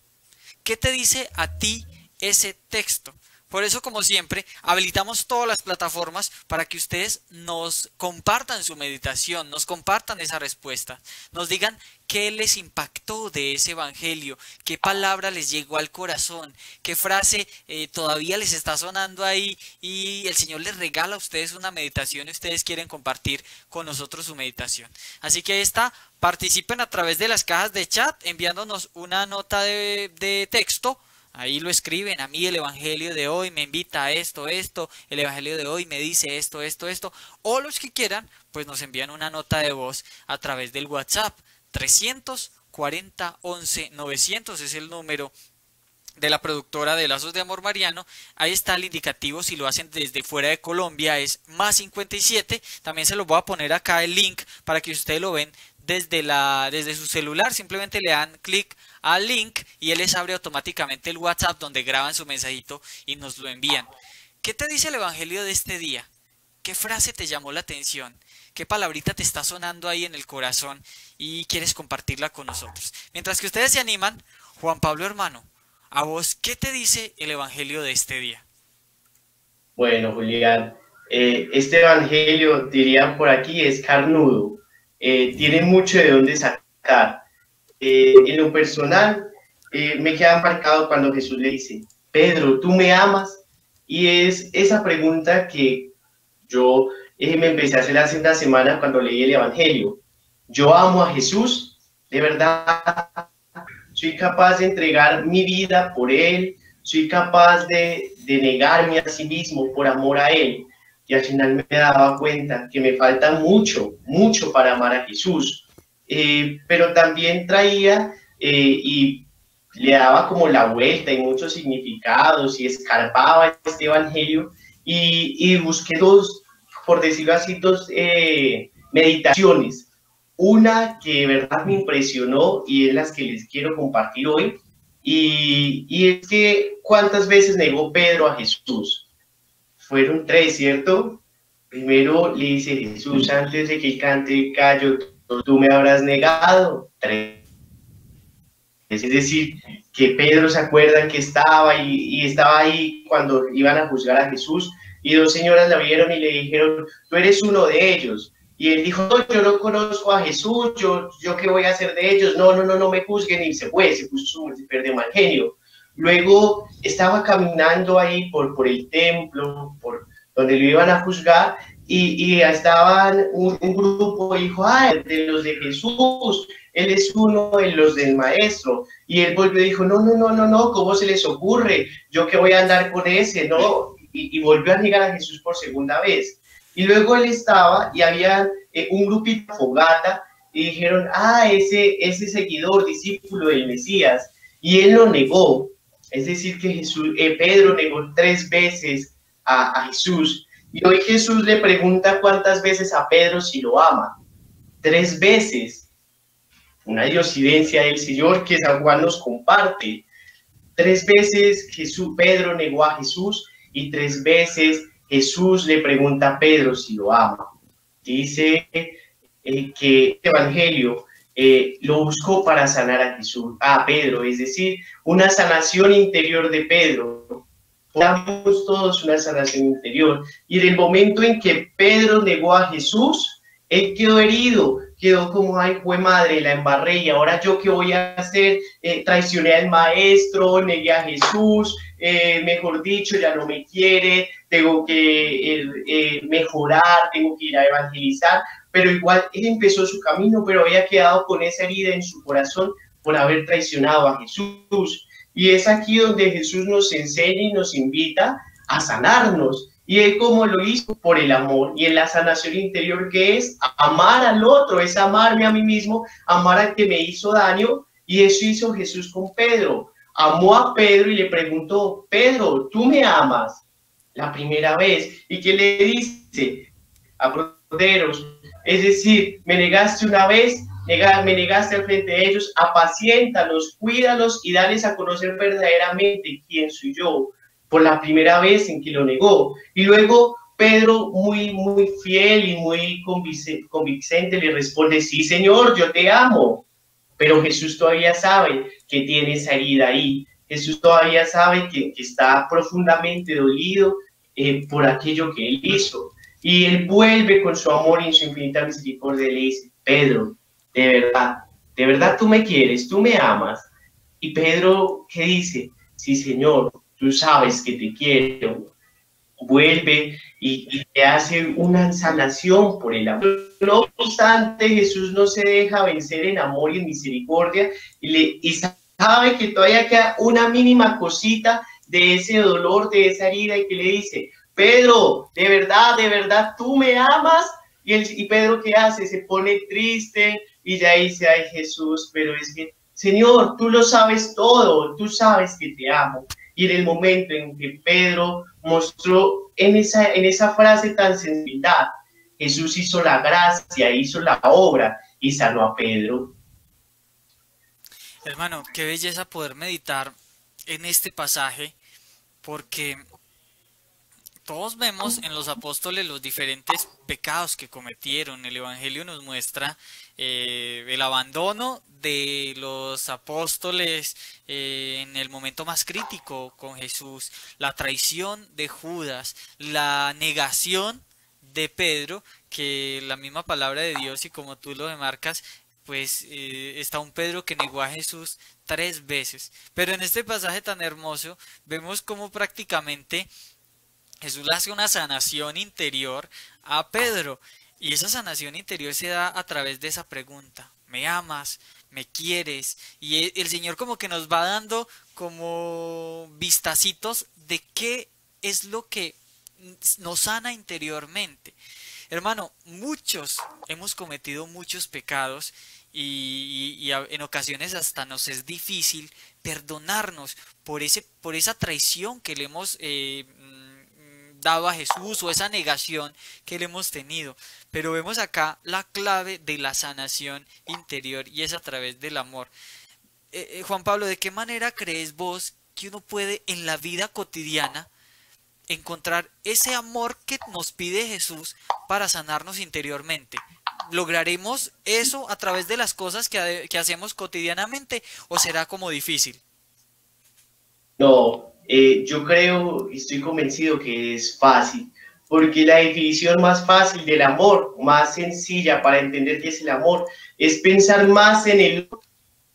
¿Qué te dice a ti ese texto? Por eso, como siempre, habilitamos todas las plataformas para que ustedes nos compartan su meditación, nos compartan esa respuesta, nos digan qué les impactó de ese evangelio, qué palabra les llegó al corazón, qué frase todavía les está sonando ahí y el Señor les regala a ustedes una meditación y ustedes quieren compartir con nosotros su meditación. Así que ahí está, participen a través de las cajas de chat enviándonos una nota de texto. Ahí lo escriben, a mí el evangelio de hoy me invita a esto, el evangelio de hoy me dice esto, o los que quieran, pues nos envían una nota de voz a través del WhatsApp, 340 11 900 es el número de la productora de Lazos de Amor Mariano. Ahí está el indicativo, si lo hacen desde fuera de Colombia es más 57, también se los voy a poner acá el link para que ustedes lo ven desde su celular, simplemente le dan clic al link y él les abre automáticamente el WhatsApp donde graban su mensajito y nos lo envían. ¿Qué te dice el Evangelio de este día? ¿Qué frase te llamó la atención? ¿Qué palabrita te está sonando ahí en el corazón y quieres compartirla con nosotros? Mientras que ustedes se animan, Juan Pablo hermano, ¿a vos qué te dice el Evangelio de este día? Bueno, Julián, este Evangelio, dirían por aquí, es carnudo. Tiene mucho de dónde sacar. En lo personal, me queda marcado cuando Jesús le dice, Pedro, ¿tú me amas? Y es esa pregunta que yo me empecé a hacer hace una semana cuando leí el Evangelio. Yo amo a Jesús, de verdad, soy capaz de entregar mi vida por Él, soy capaz de negarme a sí mismo por amor a Él. Y al final me daba cuenta que me falta mucho, mucho para amar a Jesús. Pero también traía y le daba como la vuelta y muchos significados y escarbaba este Evangelio y busqué dos, por decirlo así, dos meditaciones. Una que de verdad me impresionó y es las que les quiero compartir hoy. Y es que, ¿cuántas veces negó Pedro a Jesús? Fueron tres, ¿cierto? Primero le dice Jesús, antes de que él cante el gallo, tú me habrás negado. Tres. Es decir, que Pedro se acuerdan que estaba y estaba ahí cuando iban a juzgar a Jesús y dos señoras la vieron y le dijeron, tú eres uno de ellos. Y él dijo, no, yo no conozco a Jesús, yo qué voy a hacer de ellos, no me juzguen, y se fue, se puso súper de mal genio. Luego estaba caminando ahí por el templo, por donde lo iban a juzgar, y estaban un grupo y dijo, de los de Jesús, él es uno de los del maestro. Y él volvió y dijo, no, ¿cómo se les ocurre? Yo que voy a andar con ese, ¿no? Y volvió a negar a Jesús por segunda vez. Y luego él estaba y había un grupito de fogata y dijeron, ese seguidor, discípulo del Mesías. Y él lo negó. Es decir, que Pedro negó 3 veces a Jesús. Y hoy Jesús le pregunta cuántas veces a Pedro si lo ama. 3 veces. Una diosidencia del Señor que San Juan nos comparte. 3 veces Pedro negó a Jesús y 3 veces Jesús le pregunta a Pedro si lo ama. Dice que este Evangelio lo buscó para sanar a Pedro, es decir, una sanación interior de Pedro. Damos todos una sanación interior. Y en el momento en que Pedro negó a Jesús, él quedó herido, quedó como, ay, fue madre, la embarré, y ahora yo qué voy a hacer, traicioné al maestro, negué a Jesús, mejor dicho, ya no me quiere, tengo que mejorar, tengo que ir a evangelizar, pero igual él empezó su camino, pero había quedado con esa herida en su corazón por haber traicionado a Jesús. Y es aquí donde Jesús nos enseña y nos invita a sanarnos. Y él como lo hizo por el amor y en la sanación interior, que es amar al otro, es amarme a mí mismo, amar al que me hizo daño. Y eso hizo Jesús con Pedro. Amó a Pedro y le preguntó, Pedro, ¿tú me amas? La primera vez. ¿Y qué le dice? Aproteros. Es decir, me negaste una vez, me negaste al frente de ellos, apaciéntalos, cuídalos y dales a conocer verdaderamente quién soy yo. Por la primera vez en que lo negó. Y luego Pedro, muy fiel y muy convincente, le responde, sí, Señor, yo te amo. Pero Jesús todavía sabe que tiene esa herida ahí. Jesús todavía sabe que está profundamente dolido por aquello que él hizo. Y él vuelve con su amor y su infinita misericordia y le dice, Pedro, de verdad tú me quieres, tú me amas. Y Pedro, ¿qué dice? Sí, Señor, tú sabes que te quiero. Vuelve y te hace una sanación por el amor. No obstante, Jesús no se deja vencer en amor y en misericordia y sabe que todavía queda una mínima cosita de ese dolor, de esa herida, y que le dice, Pedro, de verdad, tú me amas. Y Pedro, ¿qué hace? Se pone triste y ya dice, ay, Jesús, pero es que, Señor, tú lo sabes todo, tú sabes que te amo. Y en el momento en que Pedro mostró en esa frase tan sencilla, Jesús hizo la gracia, hizo la obra, y sanó a Pedro. Hermano, qué belleza poder meditar en este pasaje, porque todos vemos en los apóstoles los diferentes pecados que cometieron. El Evangelio nos muestra el abandono de los apóstoles en el momento más crítico con Jesús, la traición de Judas, la negación de Pedro, que la misma palabra de Dios, y como tú lo demarcas, pues está un Pedro que negó a Jesús 3 veces. Pero en este pasaje tan hermoso vemos cómo prácticamente Jesús le hace una sanación interior a Pedro, y esa sanación interior se da a través de esa pregunta: ¿me amas? ¿Me quieres? Y el Señor como que nos va dando como vistacitos de qué es lo que nos sana interiormente. Hermano, muchos hemos cometido muchos pecados y en ocasiones hasta nos es difícil perdonarnos por esa traición que le hemos dado a Jesús, o esa negación que le hemos tenido. Pero vemos acá la clave de la sanación interior, y es a través del amor. Juan Pablo, ¿de qué manera crees vos que uno puede en la vida cotidiana encontrar ese amor que nos pide Jesús para sanarnos interiormente? ¿Lograremos eso a través de las cosas que hacemos cotidianamente, o será como difícil? No, yo creo y estoy convencido que es fácil, porque la definición más fácil del amor, más sencilla para entender qué es el amor, es pensar más en el otro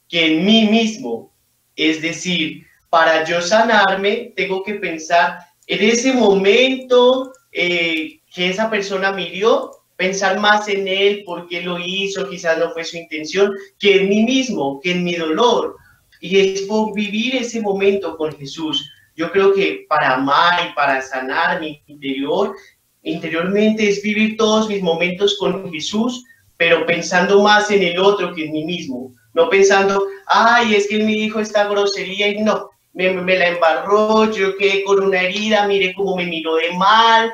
que en mí mismo. Es decir, para yo sanarme, tengo que pensar en ese momento que esa persona me hirió, pensar más en él, por qué lo hizo, quizás no fue su intención, que en mí mismo, que en mi dolor. Y es por vivir ese momento con Jesús. Yo creo que para amar y para sanar mi interior, interiormente, es vivir todos mis momentos con Jesús, pero pensando más en el otro que en mí mismo. No pensando, ay, es que él me dijo esta grosería y no, me la embarró, yo quedé con una herida, mire cómo me miró de mal,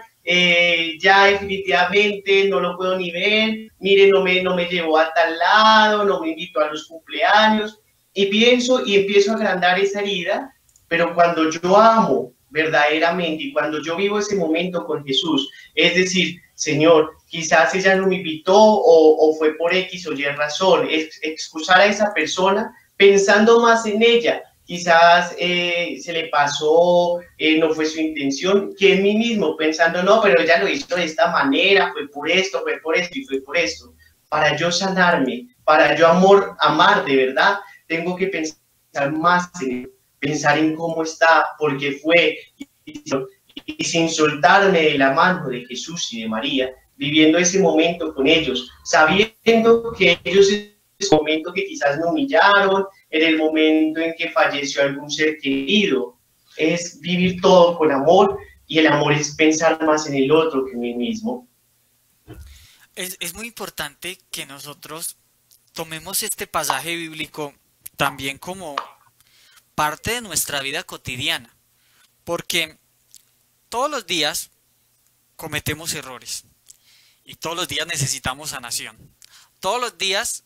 ya definitivamente no lo puedo ni ver, mire, no me llevó a tal lado, no me invitó a los cumpleaños, y pienso y empiezo a agrandar esa herida. Pero cuando yo amo verdaderamente y cuando yo vivo ese momento con Jesús, es decir, Señor, quizás ella no me invitó o fue por X o Y razón, es excusar a esa persona pensando más en ella, quizás se le pasó, no fue su intención, que en mí mismo, pensando, no, pero ella lo hizo de esta manera, fue por esto y fue por esto. Para yo sanarme, para yo amar de verdad, tengo que pensar más en, pensar en cómo está, por qué fue, y sin soltarme de la mano de Jesús y de María, viviendo ese momento con ellos, sabiendo que ellos en ese momento que quizás me humillaron, en el momento en que falleció algún ser querido, es vivir todo con amor, y el amor es pensar más en el otro que en mí mismo. Es muy importante que nosotros tomemos este pasaje bíblico también como parte de nuestra vida cotidiana, porque todos los días cometemos errores y todos los días necesitamos sanación. Todos los días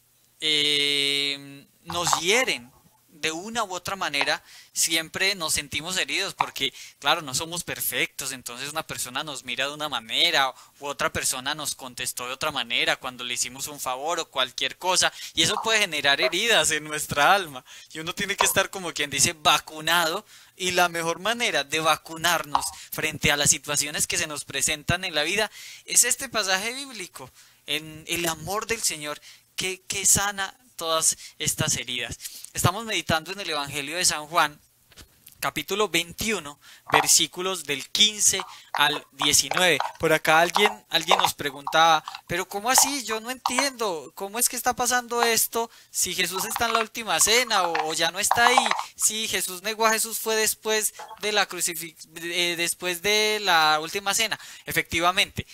nos hieren de una u otra manera, siempre nos sentimos heridos porque, claro, no somos perfectos. Entonces una persona nos mira de una manera u otra persona nos contestó de otra manera cuando le hicimos un favor o cualquier cosa, y eso puede generar heridas en nuestra alma, y uno tiene que estar, como quien dice, vacunado. Y la mejor manera de vacunarnos frente a las situaciones que se nos presentan en la vida es este pasaje bíblico, en el amor del Señor que sana todas estas heridas. Estamos meditando en el Evangelio de San Juan, capítulo 21, versículos del 15 al 19. Por acá alguien nos preguntaba, pero ¿cómo así? Yo no entiendo, ¿cómo es que está pasando esto si Jesús está en la última cena o ya no está ahí? Si Jesús negó a Jesús fue después de la después de la última cena. Efectivamente,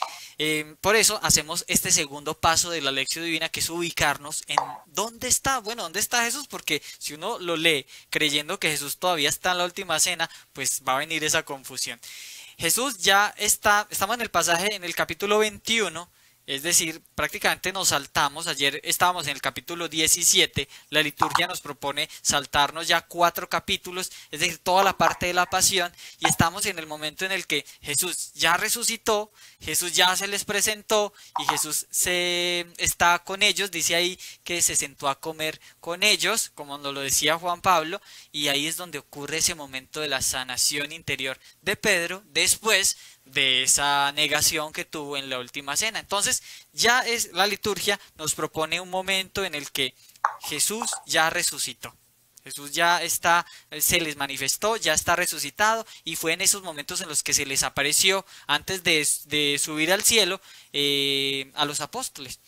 por eso hacemos este segundo paso de la lección divina, que es ubicarnos en dónde está. Bueno, ¿dónde está Jesús? Porque si uno lo lee creyendo que Jesús todavía está en la última cena, pues va a venir esa confusión. Jesús ya está, estamos en el pasaje, en el capítulo 21, Es decir, prácticamente nos saltamos, ayer estábamos en el capítulo 17, la liturgia nos propone saltarnos ya 4 capítulos, es decir, toda la parte de la pasión, y estamos en el momento en el que Jesús ya resucitó, Jesús ya se les presentó y Jesús está con ellos, dice ahí que se sentó a comer con ellos, como nos lo decía Juan Pablo, y ahí es donde ocurre ese momento de la sanación interior de Pedro, después de esa negación que tuvo en la última cena. Entonces ya es la liturgia nos propone un momento en el que Jesús ya resucitó. Jesús ya está, se les manifestó, ya está resucitado, y fue en esos momentos en los que se les apareció antes de subir al cielo a los apóstoles.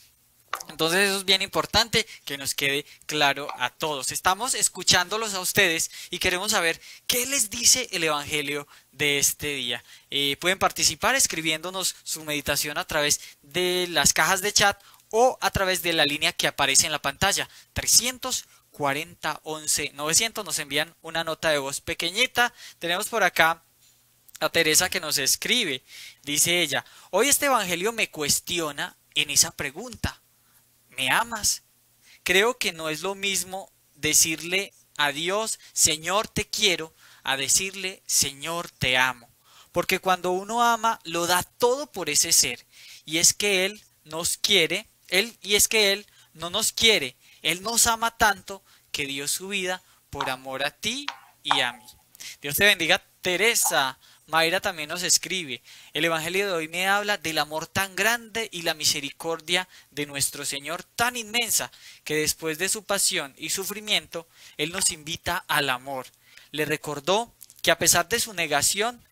Entonces eso es bien importante que nos quede claro a todos. Estamos escuchándolos a ustedes y queremos saber qué les dice el Evangelio de este día. Pueden participar escribiéndonos su meditación a través de las cajas de chat o a través de la línea que aparece en la pantalla. 340 11 900 nos envían una nota de voz pequeñita. Tenemos por acá a Teresa que nos escribe. Dice ella: hoy este Evangelio me cuestiona en esa pregunta. ¿Me amas? Creo que no es lo mismo decirle a Dios, Señor, te quiero, a decirle, Señor, te amo. Porque cuando uno ama, lo da todo por ese ser. Y es que Él nos quiere, Él no nos quiere. Él nos ama tanto que dio su vida por amor a ti y a mí. Dios te bendiga, Teresa. Mayra también nos escribe: el Evangelio de hoy me habla del amor tan grande y la misericordia de nuestro Señor tan inmensa, que después de su pasión y sufrimiento, Él nos invita al amor. Le recordó que a pesar de su negación,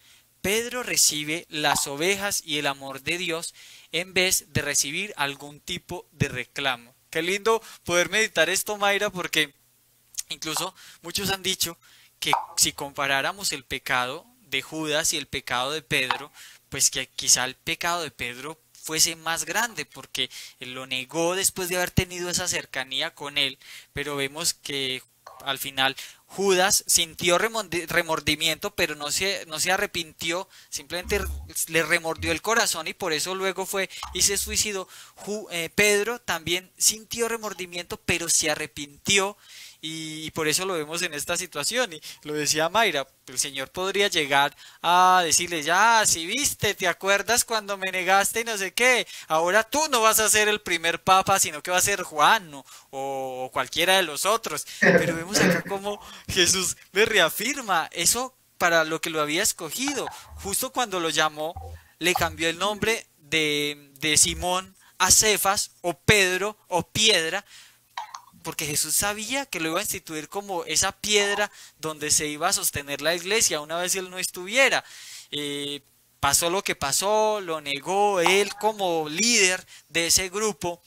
Pedro recibe las ovejas y el amor de Dios en vez de recibir algún tipo de reclamo. Qué lindo poder meditar esto, Mayra, porque incluso muchos han dicho que si comparáramos el pecado de Judas y el pecado de Pedro, pues que quizá el pecado de Pedro fuese más grande, porque él lo negó después de haber tenido esa cercanía con él, pero vemos que al final Judas sintió remordimiento, pero no se arrepintió, simplemente le remordió el corazón y por eso luego fue y se suicidó. Pedro también sintió remordimiento, pero se arrepintió. Y por eso lo vemos en esta situación, y lo decía Mayra, el Señor podría llegar a decirle: ya, si viste, ¿te acuerdas cuando me negaste y no sé qué? Ahora tú no vas a ser el primer papa, sino que va a ser Juan o cualquiera de los otros. Pero vemos acá cómo Jesús le reafirma eso para lo que lo había escogido. Justo cuando lo llamó, le cambió el nombre de Simón a Cefas, o Pedro, o Piedra, porque Jesús sabía que lo iba a instituir como esa piedra donde se iba a sostener la iglesia una vez él no estuviera. Pasó lo que pasó, lo negó él como líder de ese grupo.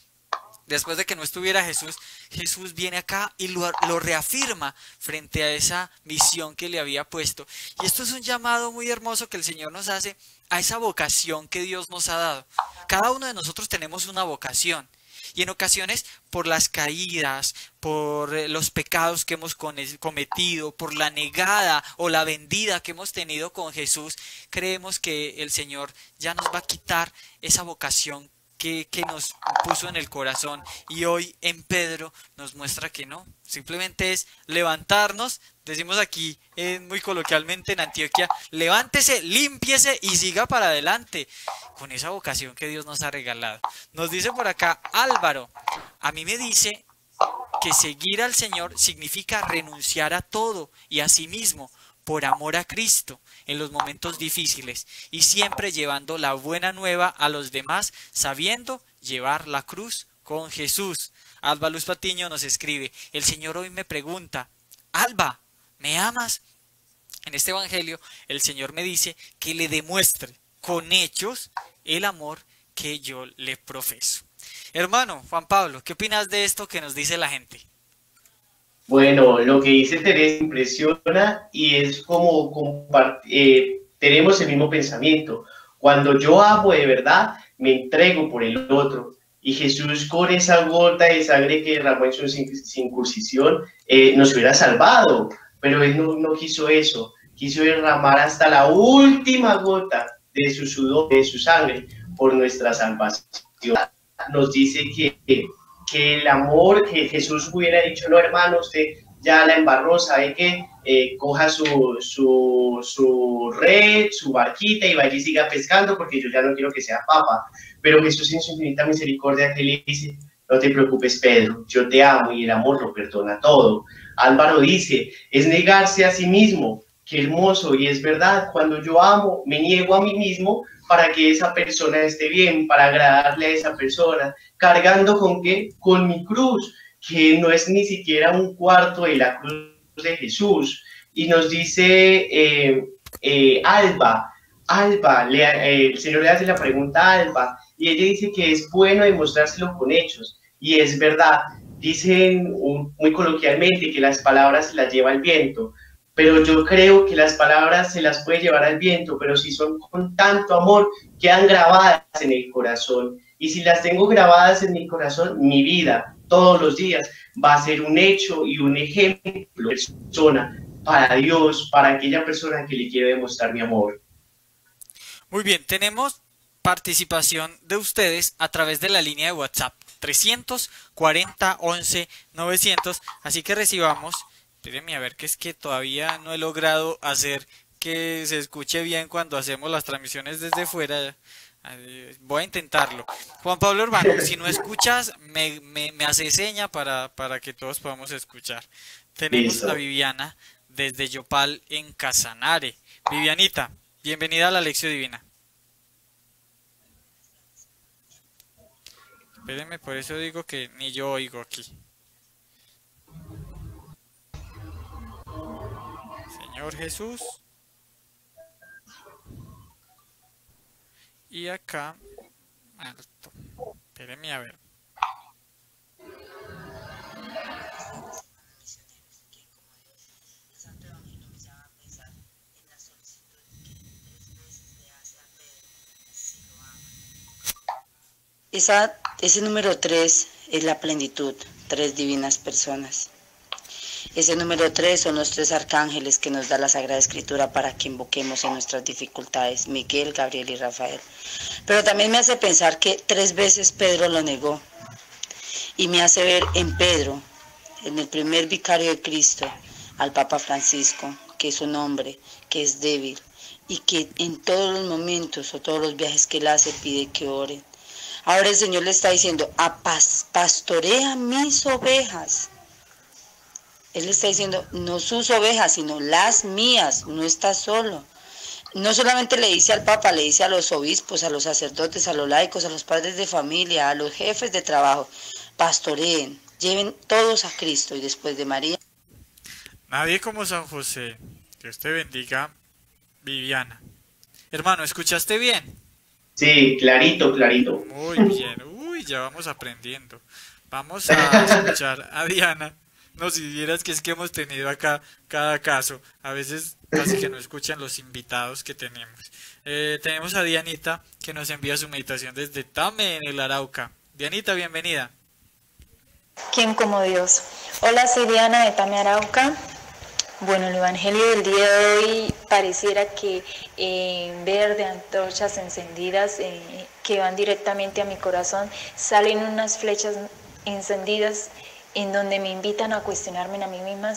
Después de que no estuviera Jesús, Jesús viene acá y lo reafirma frente a esa misión que le había puesto. Y esto es un llamado muy hermoso que el Señor nos hace a esa vocación que Dios nos ha dado. Cada uno de nosotros tenemos una vocación. Y en ocasiones, por las caídas, por los pecados que hemos cometido, por la negada o la vendida que hemos tenido con Jesús, creemos que el Señor ya nos va a quitar esa vocación que nos puso en el corazón. Y hoy en Pedro nos muestra que no, simplemente es levantarnos. Decimos aquí muy coloquialmente en Antioquia: levántese, límpiese y siga para adelante con esa vocación que Dios nos ha regalado. Nos dice por acá Álvaro: a mí me dice que seguir al Señor significa renunciar a todo y a sí mismo por amor a Cristo en los momentos difíciles, y siempre llevando la buena nueva a los demás, sabiendo llevar la cruz con Jesús. Alba Luz Patiño nos escribe: el Señor hoy me pregunta: Alba, ¿me amas? En este Evangelio el Señor me dice que le demuestre con hechos el amor que yo le profeso. Hermano Juan Pablo, ¿qué opinas de esto que nos dice la gente? Bueno, lo que dice Teresa impresiona, y es como tenemos el mismo pensamiento. Cuando yo amo de verdad, me entrego por el otro. Y Jesús, con esa gota de sangre que derramó en su circuncisión, nos hubiera salvado. Pero Él no quiso eso. Quiso derramar hasta la última gota de su sudor, de su sangre, por nuestra salvación. nos dice que el amor, que Jesús hubiera dicho, no hermano, usted ya la embarró, ¿sabe qué? Coja su red, su barquita y vaya y siga pescando porque yo ya no quiero que sea papa. Pero Jesús en su infinita misericordia que le dice, no te preocupes Pedro, yo te amo y el amor lo perdona todo. Álvaro dice, es negarse a sí mismo. Qué hermoso, y es verdad, cuando yo amo, me niego a mí mismo para que esa persona esté bien, para agradarle a esa persona, cargando ¿con qué? Con mi cruz, que no es ni siquiera un cuarto de la cruz de Jesús. Y nos dice Alba, el Señor le hace la pregunta a Alba, y ella dice que es bueno demostrárselo con hechos, y es verdad. Dicen muy coloquialmente que las palabras se las lleva el viento, pero yo creo que las palabras se las puede llevar al viento, pero si son con tanto amor, quedan grabadas en el corazón. Y si las tengo grabadas en mi corazón, mi vida, todos los días, va a ser un hecho y un ejemplo de persona para Dios, para aquella persona que le quiero demostrar mi amor. Muy bien, tenemos participación de ustedes a través de la línea de WhatsApp 340 11 900, así que recibamos. Espérenme a ver, que es que todavía no he logrado hacer que se escuche bien cuando hacemos las transmisiones desde fuera. Voy a intentarlo. Juan Pablo Urbano, si no escuchas, me hace seña para que todos podamos escuchar. Tenemos Listo. a Viviana desde Yopal en Casanare. Vivianita, bienvenida a la Lección Divina. Espérenme, por eso digo que ni yo oigo aquí. Señor Jesús. Y acá, alto. Espérenme a ver. Ese número 3 es la plenitud, 3 divinas personas. Ese número 3 son los 3 arcángeles que nos da la Sagrada Escritura para que invoquemos en nuestras dificultades, Miguel, Gabriel y Rafael. Pero también me hace pensar que 3 veces Pedro lo negó, y me hace ver en Pedro, en el primer vicario de Cristo, al Papa Francisco, que es un hombre, que es débil, y que en todos los momentos o todos los viajes que él hace pide que oren. Ahora el Señor le está diciendo, pastorea mis ovejas. Él le está diciendo, no sus ovejas, sino las mías, no está solo. No solamente le dice al Papa, le dice a los obispos, a los sacerdotes, a los laicos, a los padres de familia, a los jefes de trabajo, pastoreen, lleven todos a Cristo. Y después de María. Nadie como San José. Dios te bendiga, Viviana. Hermano, ¿escuchaste bien? Sí, clarito, clarito. Muy bien. Uy, ya vamos aprendiendo. Vamos a escuchar a Diana. No, si vieras que es que hemos tenido acá cada caso. A veces casi que no escuchan los invitados que tenemos. Tenemos a Dianita que nos envía su meditación desde Tame en el Arauca. Dianita, bienvenida. ¿Quién como Dios? Hola, soy Diana de Tame, Arauca. Bueno, el evangelio del día de hoy pareciera que en verde, antorchas encendidas que van directamente a mi corazón, salen unas flechas encendidas en donde me invitan a cuestionarme a mí misma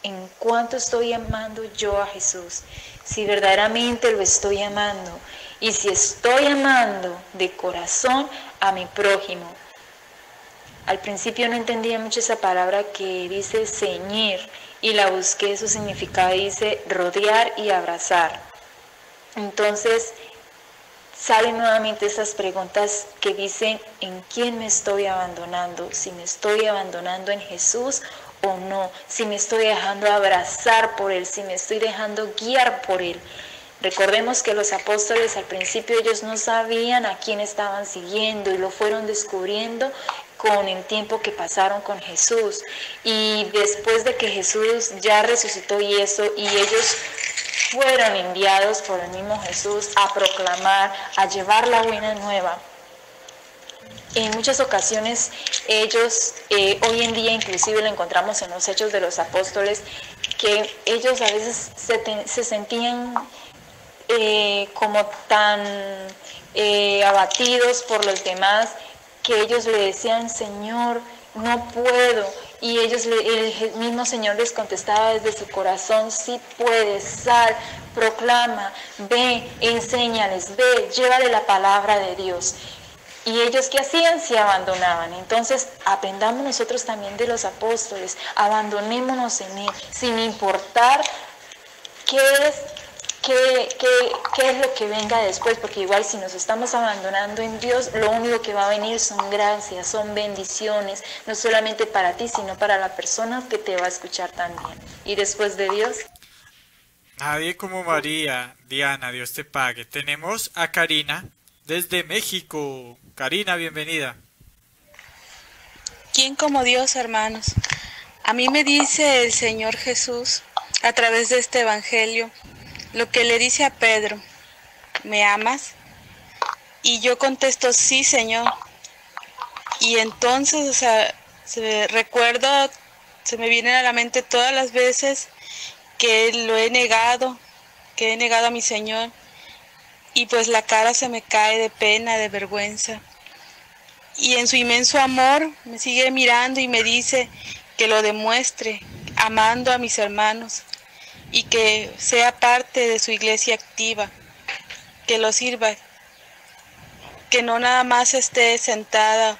en cuánto estoy amando yo a Jesús, si verdaderamente lo estoy amando y si estoy amando de corazón a mi prójimo. Al principio no entendía mucho esa palabra que dice ceñir y la busqué, su significado dice rodear y abrazar. Entonces salen nuevamente esas preguntas que dicen ¿en quién me estoy abandonando? Si me estoy abandonando en Jesús o no, si me estoy dejando abrazar por Él, si me estoy dejando guiar por Él. Recordemos que los apóstoles al principio ellos no sabían a quién estaban siguiendo y lo fueron descubriendo con el tiempo que pasaron con Jesús. Y después de que Jesús ya resucitó y eso, y ellos fueron enviados por el mismo Jesús a proclamar, a llevar la buena nueva. En muchas ocasiones ellos, hoy en día inclusive lo encontramos en los Hechos de los Apóstoles, que ellos a veces se sentían como tan abatidos por los demás, que ellos le decían, Señor, no puedo. Y ellos, el mismo Señor les contestaba desde su corazón, sí puedes, sal, proclama, ve, enséñales, ve, llévale la palabra de Dios. Y ellos, ¿qué hacían? Se abandonaban. Entonces, aprendamos nosotros también de los apóstoles, abandonémonos en Él, sin importar qué es lo que venga después, porque igual si nos estamos abandonando en Dios, lo único que va a venir son gracias, son bendiciones, no solamente para ti, sino para la persona que te va a escuchar también. Y después de Dios... Nadie como María. Diana, Dios te pague. Tenemos a Karina desde México. Karina, bienvenida. ¿Quién como Dios, hermanos? A mí me dice el Señor Jesús a través de este evangelio lo que le dice a Pedro: ¿me amas? Y yo contesto: sí, Señor. Y entonces, o sea, recuerdo, se me vienen a la mente todas las veces que lo he negado, que he negado a mi Señor, y pues la cara se me cae de pena, de vergüenza. Y en su inmenso amor me sigue mirando y me dice que lo demuestre, amando a mis hermanos, y que sea parte de su iglesia activa, que lo sirva, que no nada más esté sentada,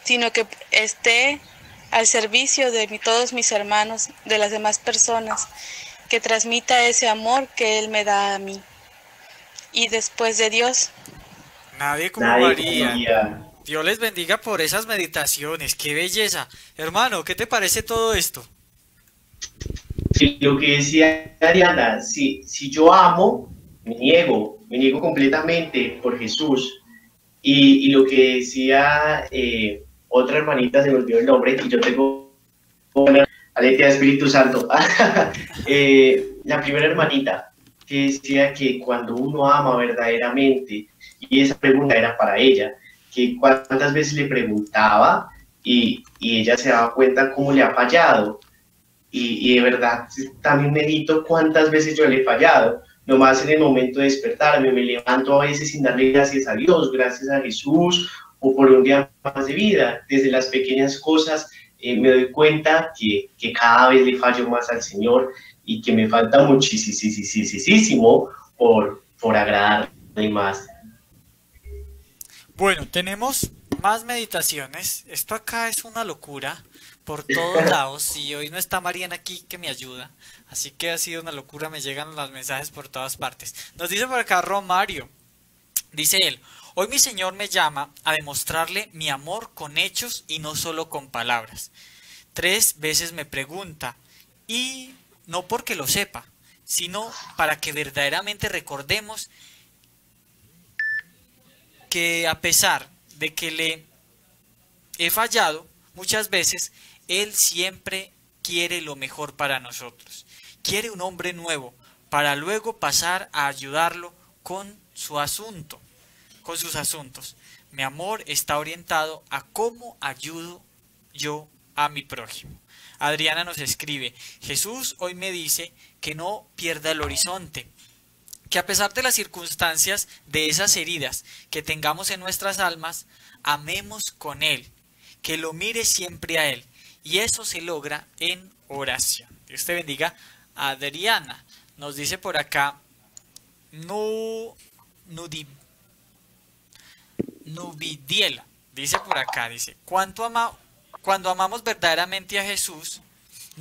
sino que esté al servicio de todos mis hermanos, de las demás personas, que transmita ese amor que Él me da a mí. Y después de Dios, Nadie como María. Dios les bendiga por esas meditaciones. ¡Qué belleza! Hermano, ¿qué te parece todo esto? Sí, lo que decía Ariana, si yo amo, me niego completamente por Jesús. Y lo que decía otra hermanita, se me olvidó el nombre, y yo tengo Aletea Espíritu Santo, la primera hermanita, que decía que cuando uno ama verdaderamente, y esa pregunta era para ella, que cuántas veces le preguntaba y ella se daba cuenta cómo le ha fallado. Y de verdad también medito cuántas veces yo le he fallado, nomás en el momento de despertarme, me levanto a veces sin darle gracias a Dios, gracias a Jesús, o por un día más de vida. Desde las pequeñas cosas me doy cuenta que cada vez le fallo más al Señor y que me falta muchísimo por agradarle más. Bueno, tenemos más meditaciones. Esto acá es una locura por todos lados, y hoy no está Mariana aquí que me ayuda, así que ha sido una locura, me llegan los mensajes por todas partes. Nos dice por acá Romario, dice él: hoy mi Señor me llama a demostrarle mi amor con hechos y no solo con palabras. 3 veces me pregunta, y no porque lo sepa, sino para que verdaderamente recordemos que a pesar de que le he fallado muchas veces, Él siempre quiere lo mejor para nosotros. Quiere un hombre nuevo para luego pasar a ayudarlo con sus asuntos. Mi amor está orientado a cómo ayudo yo a mi prójimo. Adriana nos escribe: Jesús hoy me dice que no pierda el horizonte, que a pesar de las circunstancias, de esas heridas que tengamos en nuestras almas, amemos con Él, que lo mire siempre a Él, y eso se logra en oración. Dios te bendiga, Adriana. Nos dice por acá Nubidiela, dice por acá, dice: cuando amamos verdaderamente a Jesús,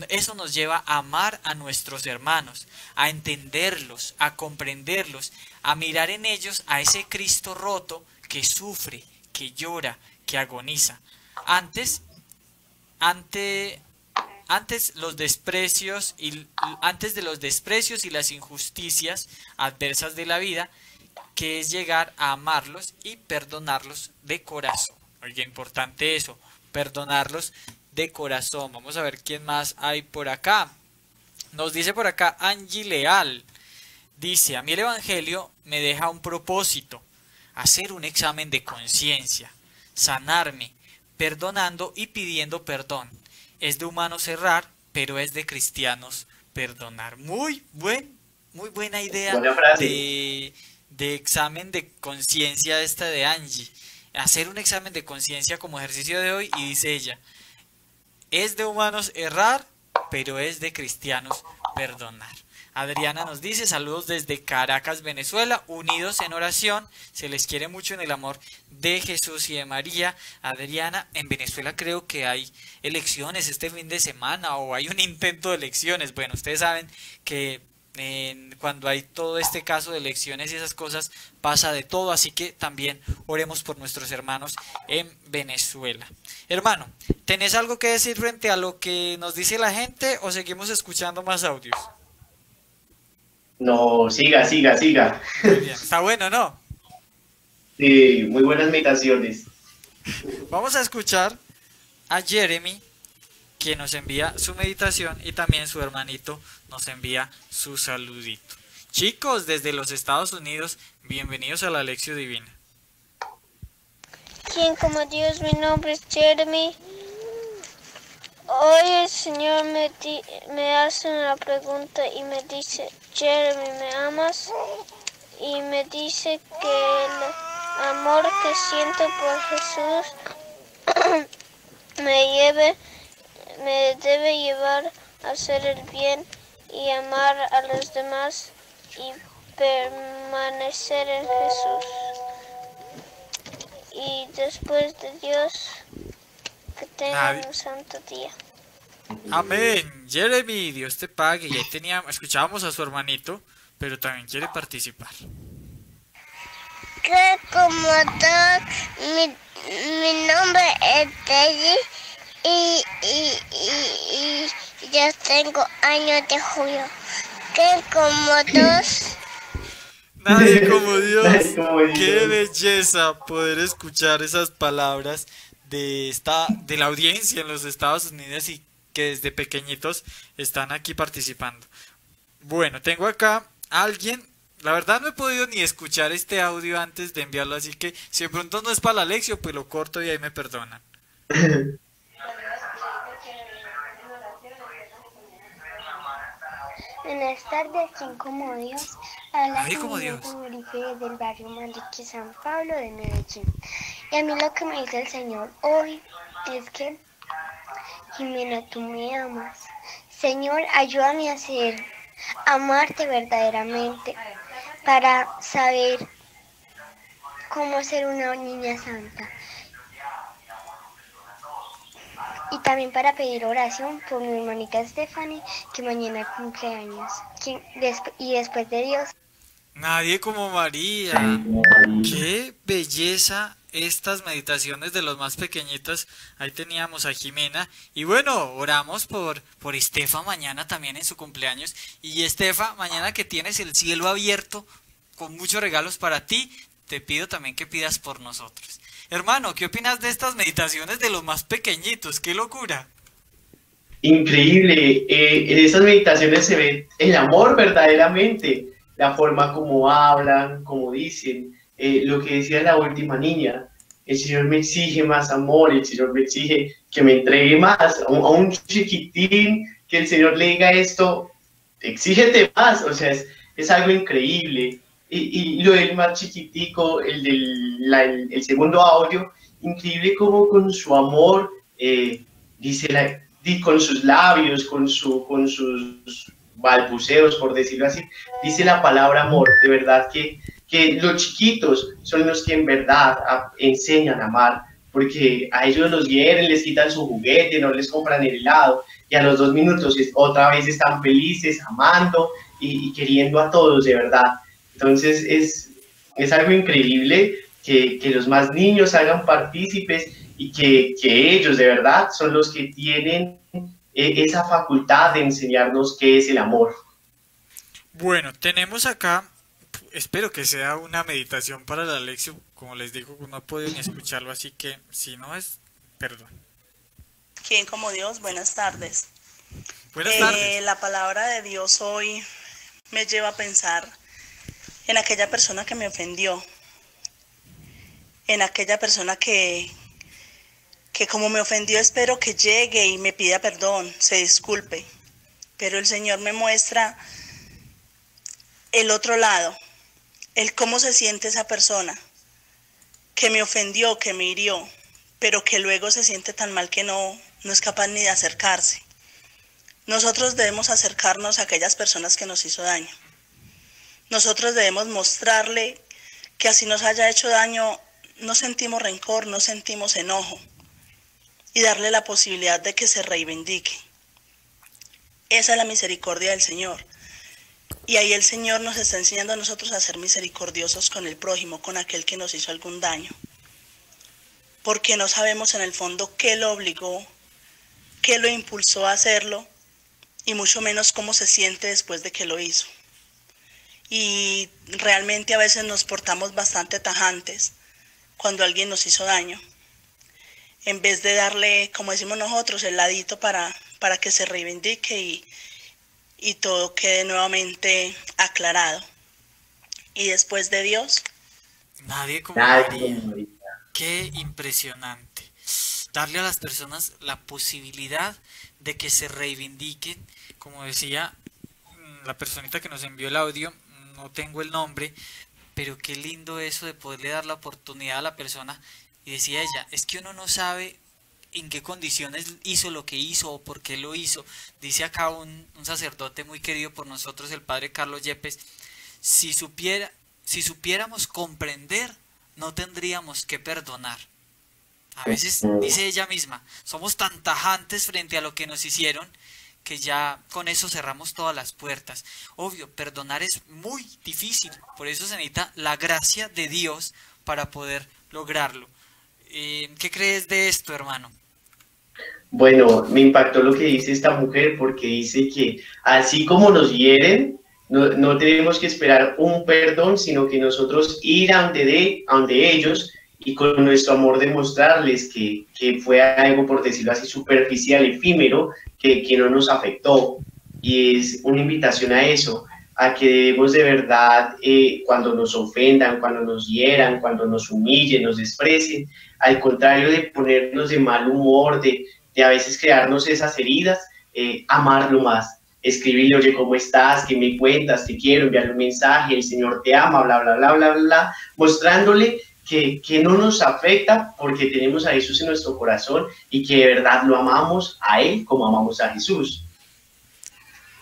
eso nos lleva a amar a nuestros hermanos, a entenderlos, a comprenderlos, a mirar en ellos a ese Cristo roto que sufre, que llora, que agoniza. Antes de los desprecios y las injusticias adversas de la vida, que es llegar a amarlos y perdonarlos de corazón. Oiga, importante eso, perdonarlos de corazón. Vamos a ver quién más hay por acá. Nos dice por acá Angie Leal. Dice: a mí el Evangelio me deja un propósito: hacer un examen de conciencia, sanarme, perdonando y pidiendo perdón. Es de humanos errar, pero es de cristianos perdonar. Muy buen muy buena idea Buena frase. de examen de conciencia esta de Angie. Hacer un examen de conciencia como ejercicio de hoy, y dice ella, es de humanos errar, pero es de cristianos perdonar. Adriana nos dice, saludos desde Caracas, Venezuela, unidos en oración, se les quiere mucho en el amor de Jesús y de María. Adriana, en Venezuela creo que hay elecciones este fin de semana, o hay un intento de elecciones. Bueno, ustedes saben que cuando hay todo este caso de elecciones y esas cosas, pasa de todo, así que también oremos por nuestros hermanos en Venezuela. Hermano, ¿tenés algo que decir frente a lo que nos dice la gente o seguimos escuchando más audios? No, siga. Muy bien, está bueno, ¿no? Sí, muy buenas meditaciones. Vamos a escuchar a Jeremy, que nos envía su meditación, y también su hermanito nos envía su saludito. Chicos, desde los Estados Unidos, bienvenidos a la Lección Divina. ¿Quién como Dios? Mi nombre es Jeremy. Hoy el Señor me hace una pregunta y me dice, Jeremy, ¿me amas? Y me dice que el amor que siento por Jesús me debe llevar a hacer el bien y amar a los demás y permanecer en Jesús. Y después de Dios, que tengan un santo día. Amén. Jeremy, Dios te pague. Y ahí escuchábamos a su hermanito, pero también quiere participar. Que como todo, mi nombre es Teddy y yo tengo años de julio. Que como todos. Nadie como Dios. Nadie como Dios. Qué belleza poder escuchar esas palabras de la audiencia en los Estados Unidos, y que desde pequeñitos están aquí participando. Bueno, tengo acá a alguien. La verdad no he podido ni escuchar este audio antes de enviarlo, así que si de pronto no es para la lección, pues lo corto y ahí me perdonan. Buenas tardes, ¿quién como Dios? Habla Nadie como Dios. Uribe del barrio Manrique, San Pablo de Medellín. Y a mí lo que me dice el Señor hoy es que, Jimena, tú me amas. Señor, ayúdame a amarte verdaderamente, para saber cómo ser una niña santa. Y también para pedir oración por mi hermanita Stephanie, que mañana cumple años. Y después de Dios. Nadie como María. Qué belleza estas meditaciones de los más pequeñitos. Ahí teníamos a Jimena. Y bueno, oramos por Estefa mañana también en su cumpleaños. Y Estefa, mañana que tienes el cielo abierto con muchos regalos para ti, te pido también que pidas por nosotros. Hermano, ¿qué opinas de estas meditaciones de los más pequeñitos? ¡Qué locura! Increíble. En estas meditaciones se ve el amor verdaderamente, la forma como hablan, como dicen, lo que decía la última niña. El Señor me exige más amor, el Señor me exige que me entregue más. A un chiquitín, que el Señor le diga esto, exígete más, o sea, es algo increíble. Y lo del más chiquitico, el segundo audio, increíble como con su amor, con sus labios, con sus balbuceos, por decirlo así, dice la palabra amor. De verdad que los chiquitos son los que en verdad enseñan a amar, porque a ellos los hieren, les quitan su juguete, no les compran el helado, y a los 2 minutos otra vez están felices, amando y queriendo a todos, de verdad. Entonces es algo increíble que los más niños hagan partícipes y que ellos de verdad son los que tienen esa facultad de enseñarnos qué es el amor. Bueno, tenemos acá, espero que sea una meditación para la lección. Como les digo, no he podido ni escucharlo, así que si no es, perdón. ¿Quién como Dios? Buenas tardes. Buenas tardes. La palabra de Dios hoy me lleva a pensar en aquella persona que me ofendió, en aquella persona que como me ofendió, espero que llegue y me pida perdón, se disculpe, pero el Señor me muestra el otro lado, el cómo se siente esa persona que me ofendió, que me hirió, pero que luego se siente tan mal que no es capaz ni de acercarse. Nosotros debemos acercarnos a aquellas personas que nos hizo daño. Nosotros debemos mostrarle que así nos haya hecho daño, no sentimos rencor, no sentimos enojo, y darle la posibilidad de que se reivindique. Esa es la misericordia del Señor. Y ahí el Señor nos está enseñando a nosotros a ser misericordiosos con el prójimo, con aquel que nos hizo algún daño. Porque no sabemos en el fondo qué lo obligó, qué lo impulsó a hacerlo, y mucho menos cómo se siente después de que lo hizo. Y realmente a veces nos portamos bastante tajantes cuando alguien nos hizo daño, en vez de darle, como decimos nosotros, el ladito para que se reivindique y todo quede nuevamente aclarado. Y después de Dios, nadie como Nadie, María. María. Qué impresionante. Darle a las personas la posibilidad de que se reivindiquen. Como decía la personita que nos envió el audio, no tengo el nombre, pero qué lindo eso de poderle dar la oportunidad a la persona. Y decía ella, es que uno no sabe en qué condiciones hizo lo que hizo o por qué lo hizo. Dice acá un sacerdote muy querido por nosotros, el padre Carlos Yepes, si supiéramos comprender, no tendríamos que perdonar. A veces, dice ella misma, somos tan tajantes frente a lo que nos hicieron que ya con eso cerramos todas las puertas. Obvio, perdonar es muy difícil, por eso se necesita la gracia de Dios para poder lograrlo. ¿Qué crees de esto, hermano? Bueno, me impactó lo que dice esta mujer, porque dice que así como nos hieren, no tenemos que esperar un perdón, sino que nosotros ir a donde ellos y con nuestro amor demostrarles que fue algo, por decirlo así, superficial, efímero, que no nos afectó. Y es una invitación a eso, a que debemos de verdad, cuando nos ofendan, cuando nos hieran, cuando nos humillen, nos desprecien, al contrario de ponernos de mal humor, de a veces crearnos esas heridas, amarlo más, escribirle, oye, ¿cómo estás? ¿Qué me cuentas? Te quiero, enviarle un mensaje, el Señor te ama, bla, bla, bla, bla, bla, mostrándole que no nos afecta porque tenemos a Jesús en nuestro corazón y que de verdad lo amamos a Él como amamos a Jesús.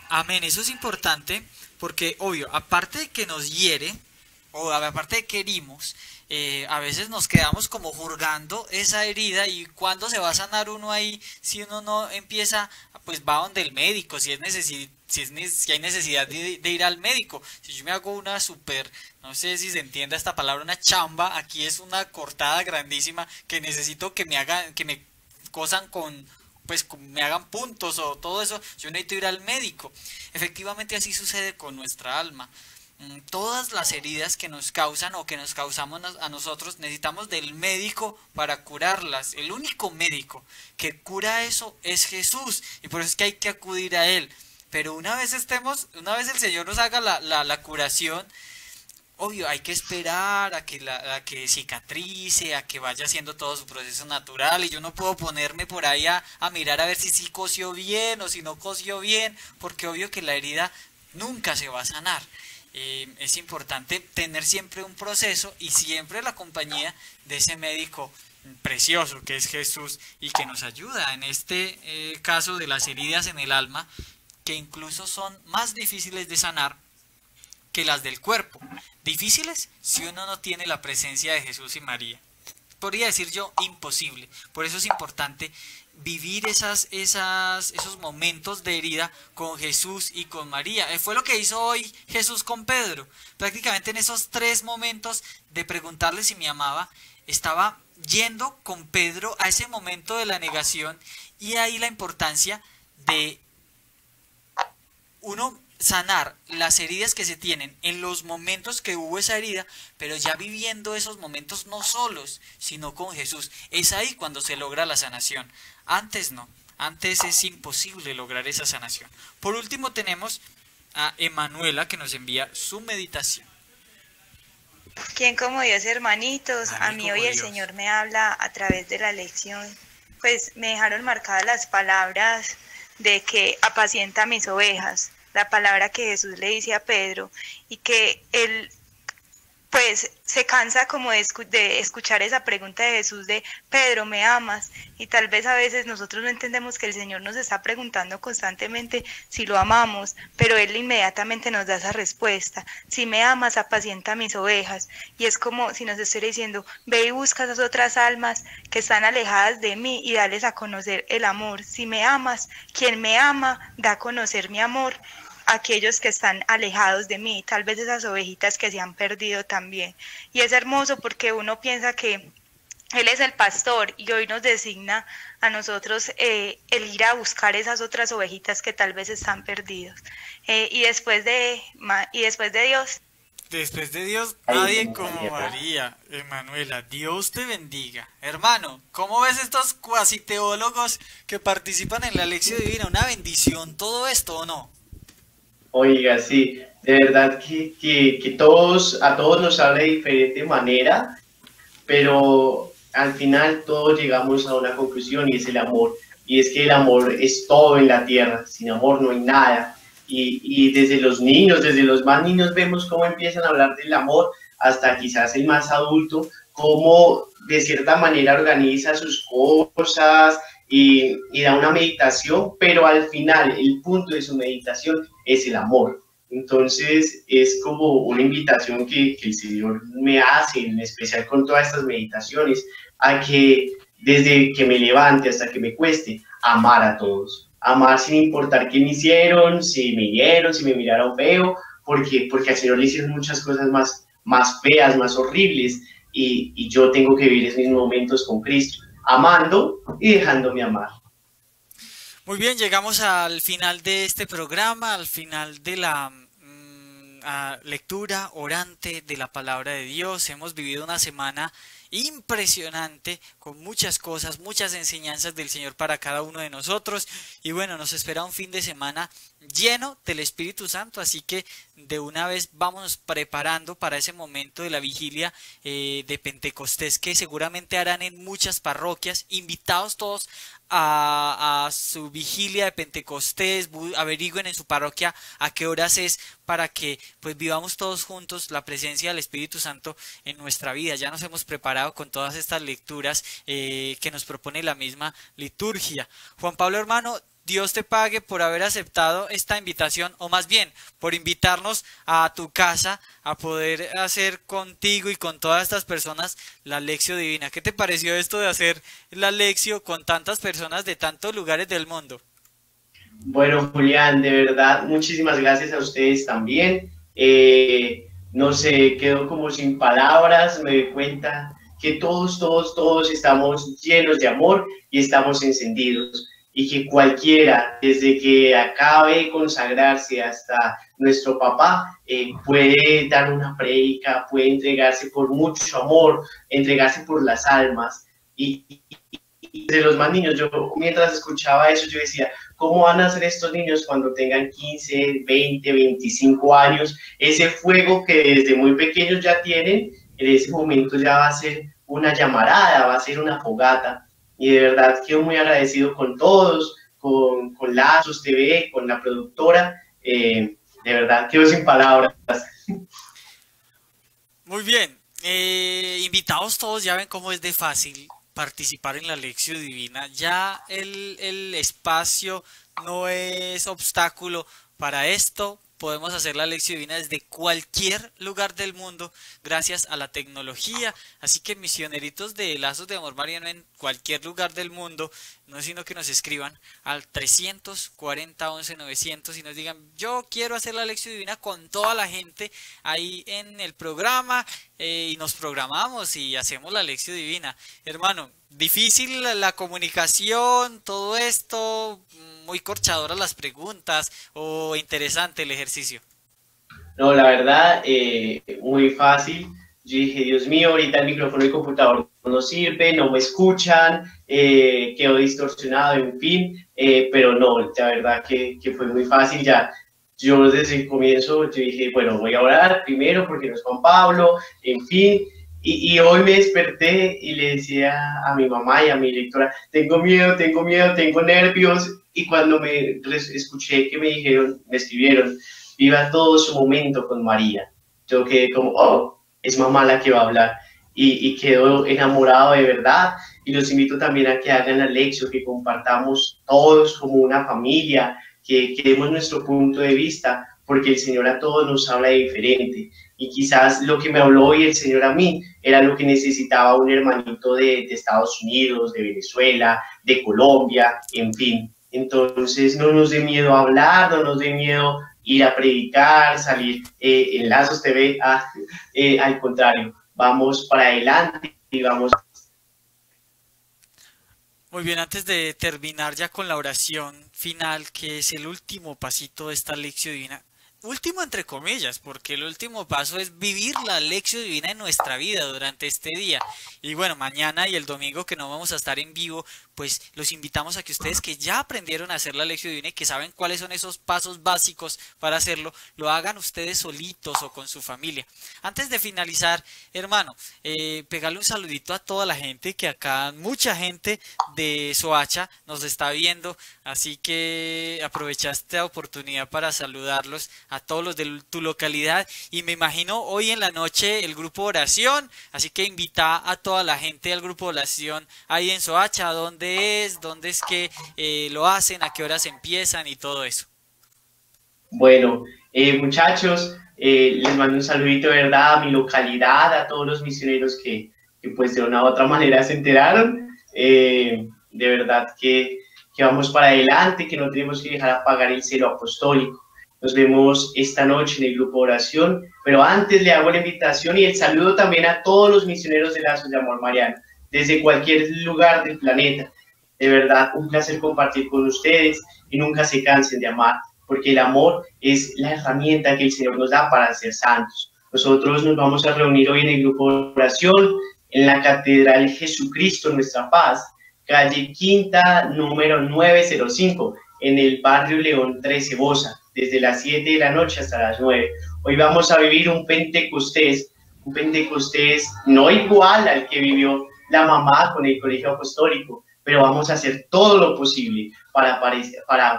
Amén, eso es importante porque, obvio, aparte de que nos hiere, o aparte de que herimos, a veces nos quedamos como juzgando esa herida. Y cuando se va a sanar uno ahí, si uno no empieza, pues va donde el médico, si hay necesidad de ir al médico. Si yo me hago una no sé si se entienda esta palabra, una chamba, aquí es una cortada grandísima que necesito que me cosan me hagan puntos o todo eso, yo necesito ir al médico. Efectivamente así sucede con nuestra alma. Todas las heridas que nos causan o que nos causamos a nosotros, necesitamos del médico para curarlas. El único médico que cura eso es Jesús, y por eso es que hay que acudir a Él. Pero una vez el Señor nos haga la curación, obvio, hay que esperar a que cicatrice, a que vaya haciendo todo su proceso natural, y yo no puedo ponerme por ahí a mirar a ver si sí cosió bien o si no cosió bien, porque obvio que la herida nunca se va a sanar. Es importante tener siempre un proceso y siempre la compañía de ese médico precioso que es Jesús, y que nos ayuda en este caso de las heridas en el alma, que incluso son más difíciles de sanar que las del cuerpo. Difíciles si uno no tiene la presencia de Jesús y María. Podría decir yo imposible. Por eso es importante vivir esos momentos de herida con Jesús y con María. Fue lo que hizo hoy Jesús con Pedro. Prácticamente en esos 3 momentos de preguntarle si me amaba, estaba yendo con Pedro a ese momento de la negación. Y ahí la importancia de uno sanar las heridas que se tienen en los momentos que hubo esa herida, pero ya viviendo esos momentos no solos, sino con Jesús. Es ahí cuando se logra la sanación. Antes no, antes es imposible lograr esa sanación. Por último tenemos a Emanuela, que nos envía su meditación. ¿Quién como Dios, hermanitos? A mí hoy el Señor me habla a través de la lección. Pues me dejaron marcadas las palabras de que apacienta mis ovejas. la palabra que Jesús le dice a Pedro, y que él pues se cansa como de escuchar esa pregunta de Jesús de Pedro, ¿me amas? Y tal vez a veces nosotros no entendemos que el Señor nos está preguntando constantemente si lo amamos, pero Él inmediatamente nos da esa respuesta: si me amas, apacienta mis ovejas. Y es como si nos estuviera diciendo: ve y busca esas otras almas que están alejadas de mí y dales a conocer el amor. Si me amas, quien me ama da a conocer mi amor a aquellos que están alejados de mí, tal vez esas ovejitas que se han perdido también. Y es hermoso porque uno piensa que Él es el pastor y hoy nos designa a nosotros el ir a buscar esas otras ovejitas que tal vez están perdidos. Y después de Dios. Después de Dios, nadie como María. Emanuela, Dios te bendiga. Hermano, ¿cómo ves estos cuasi teólogos que participan en la lección divina? ¿Una bendición todo esto o no? Oiga, sí, de verdad que a todos nos habla de diferente manera, pero al final todos llegamos a una conclusión, y es el amor. Y es que el amor es todo en la tierra, sin amor no hay nada. Y desde los niños, desde los más niños, vemos cómo empiezan a hablar del amor, hasta quizás el más adulto, cómo de cierta manera organiza sus cosas y da una meditación, pero al final el punto de su meditación es el amor. Entonces es como una invitación que el Señor me hace, en especial con todas estas meditaciones, a que desde que me levante hasta que me cueste, amar a todos, amar sin importar qué me hicieron, si me hirieron, si me miraron feo, porque al Señor le hicieron muchas cosas más feas, más horribles, y yo tengo que vivir esos momentos con Cristo, amando y dejándome amar. Muy bien, llegamos al final de este programa, al final de la lectura orante de la palabra de Dios. Hemos vivido una semana impresionante, con muchas cosas, muchas enseñanzas del Señor para cada uno de nosotros, y bueno, nos espera un fin de semana lleno del Espíritu Santo, así que de una vez vamos preparando para ese momento de la vigilia de Pentecostés, que seguramente harán en muchas parroquias. Invitados todos a su vigilia de Pentecostés, averigüen en su parroquia a qué horas es, para que pues vivamos todos juntos la presencia del Espíritu Santo en nuestra vida. Ya nos hemos preparado con todas estas lecturas que nos propone la misma liturgia. Juan Pablo, hermano, Dios te pague por haber aceptado esta invitación, o más bien por invitarnos a tu casa a poder hacer contigo y con todas estas personas la lección divina. ¿Qué te pareció esto de hacer la lección con tantas personas de tantos lugares del mundo? Bueno, Julián, de verdad, muchísimas gracias a ustedes también. No sé, quedo como sin palabras, me doy cuenta que todos estamos llenos de amor y estamos encendidos. Y que cualquiera, desde que acabe de consagrarse hasta nuestro papá, puede dar una prédica, puede entregarse por mucho amor, entregarse por las almas. Y de los más niños, yo mientras escuchaba eso, yo decía, ¿cómo van a ser estos niños cuando tengan 15, 20, 25 años? Ese fuego que desde muy pequeños ya tienen, en ese momento ya va a ser una llamarada, va a ser una fogata. Y de verdad quedo muy agradecido con todos, con Lazos TV, con la productora. De verdad quedo sin palabras. Muy bien, invitados todos, ya ven cómo es de fácil participar en la lección divina. Ya el espacio no es obstáculo para esto. Podemos hacer la lección divina desde cualquier lugar del mundo gracias a la tecnología. Así que misioneritos de Lazos de Amor Mariano en cualquier lugar del mundo, no es sino que nos escriban al 340 11 900 y nos digan: yo quiero hacer la lección divina con toda la gente ahí en el programa, y nos programamos y hacemos la lección divina. Hermano, difícil la comunicación, todo esto, muy corchadoras las preguntas, o interesante el ejercicio. No, la verdad, muy fácil. Yo dije, Dios mío, ahorita el micrófono y computador no sirve, no me escuchan, quedó distorsionado, en fin, pero no, la verdad que fue muy fácil. Ya yo desde el comienzo yo dije, bueno, voy a orar primero porque no es Juan Pablo, en fin, Y hoy me desperté y le decía a mi mamá y a mi directora, tengo miedo, tengo nervios. Y cuando escuché que me dijeron, me escribieron, viva todo su momento con María, yo quedé como, oh, es mamá la que va a hablar. Y quedo enamorado de verdad. Y los invito también a que hagan la lección, que compartamos todos como una familia, que demos nuestro punto de vista, porque el Señor a todos nos habla diferente. Y quizás lo que me habló hoy el Señor a mí era lo que necesitaba un hermanito de Estados Unidos, de Venezuela, de Colombia, en fin. Entonces no nos dé miedo hablar, no nos dé miedo ir a predicar, salir en Lazos TV, al contrario, vamos para adelante y vamos. Muy bien, antes de terminar ya con la oración final, que es el último pasito de esta lección divina, último entre comillas, porque el último paso es vivir la lección divina en nuestra vida durante este día. Y bueno, mañana y el domingo que no vamos a estar en vivo, pues los invitamos a que ustedes que ya aprendieron a hacer la lección divina y que saben cuáles son esos pasos básicos para hacerlo, lo hagan ustedes solitos o con su familia. Antes de finalizar, hermano, pegarle un saludito a toda la gente, que acá mucha gente de Soacha nos está viendo, así que aprovecha esta oportunidad para saludarlos a todos los de tu localidad, y me imagino hoy en la noche el grupo de oración, así que invita a toda la gente al grupo de oración ahí en Soacha, dónde es que lo hacen, a qué horas empiezan y todo eso. Bueno, muchachos, les mando un saludito de verdad a mi localidad, a todos los misioneros que pues de una u otra manera se enteraron. De verdad que vamos para adelante, que no tenemos que dejar apagar el celo apostólico. Nos vemos esta noche en el grupo de oración, pero antes le hago la invitación y el saludo también a todos los misioneros de Lazos de Amor Mariano, desde cualquier lugar del planeta. De verdad, un placer compartir con ustedes y nunca se cansen de amar, porque el amor es la herramienta que el Señor nos da para ser santos. Nosotros nos vamos a reunir hoy en el grupo de oración en la Catedral Jesucristo Nuestra Paz, calle Quinta, número 905, en el barrio León 13 Bosa, desde las 7 de la noche hasta las 9. Hoy vamos a vivir un Pentecostés no igual al que vivió la mamá con el colegio apostólico, pero vamos a hacer todo lo posible para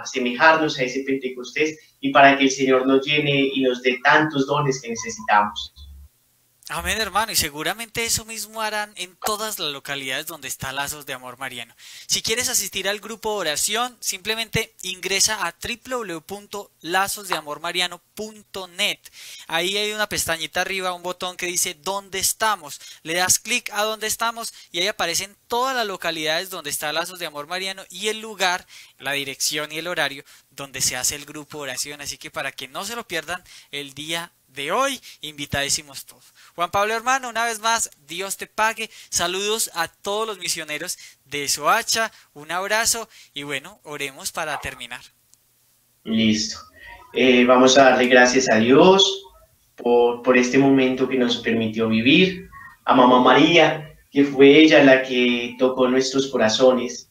asemejarnos a ese Pentecostés y para que el Señor nos llene y nos dé tantos dones que necesitamos. Amén, hermano, y seguramente eso mismo harán en todas las localidades donde está Lazos de Amor Mariano. Si quieres asistir al grupo de oración, simplemente ingresa a www.lazosdeamormariano.net. Ahí hay una pestañita arriba, un botón que dice ¿dónde estamos? Le das clic a ¿dónde estamos? Y ahí aparecen todas las localidades donde está Lazos de Amor Mariano y el lugar, la dirección y el horario donde se hace el grupo de oración. Así que para que no se lo pierdan el día de hoy, invitadísimos todos. Juan Pablo, hermano, una vez más, Dios te pague. Saludos a todos los misioneros de Soacha, un abrazo y bueno, oremos para terminar. Listo. Vamos a darle gracias a Dios por este momento que nos permitió vivir, a Mamá María, que fue ella la que tocó nuestros corazones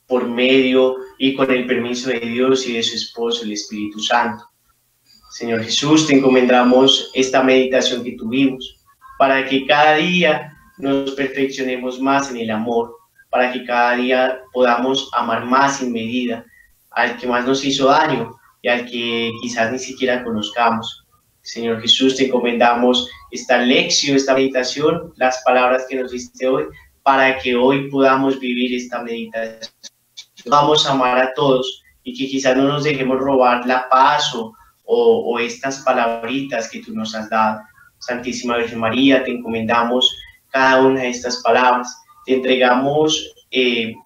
por medio y con el permiso de Dios y de su esposo, el Espíritu Santo. Señor Jesús, te encomendamos esta meditación que tuvimos, para que cada día nos perfeccionemos más en el amor, para que cada día podamos amar más sin medida al que más nos hizo daño y al que quizás ni siquiera conozcamos. Señor Jesús, te encomendamos esta lección, esta meditación, las palabras que nos diste hoy, para que hoy podamos vivir esta meditación. Vamos a amar a todos y que quizás no nos dejemos robar la paz o estas palabritas que tú nos has dado. Santísima Virgen María, te encomendamos cada una de estas palabras, te entregamos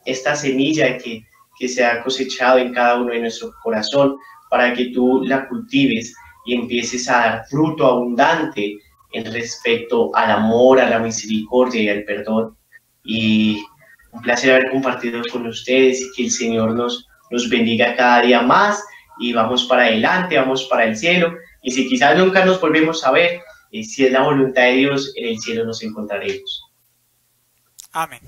esta semilla que se ha cosechado en cada uno de nuestro corazón, para que tú la cultives y empieces a dar fruto abundante en respecto al amor, a la misericordia y al perdón. Y un placer haber compartido con ustedes y que el Señor nos bendiga cada día más. Y vamos para adelante, vamos para el cielo, y si quizás nunca nos volvemos a ver, si es la voluntad de Dios, en el cielo nos encontraremos. Amén.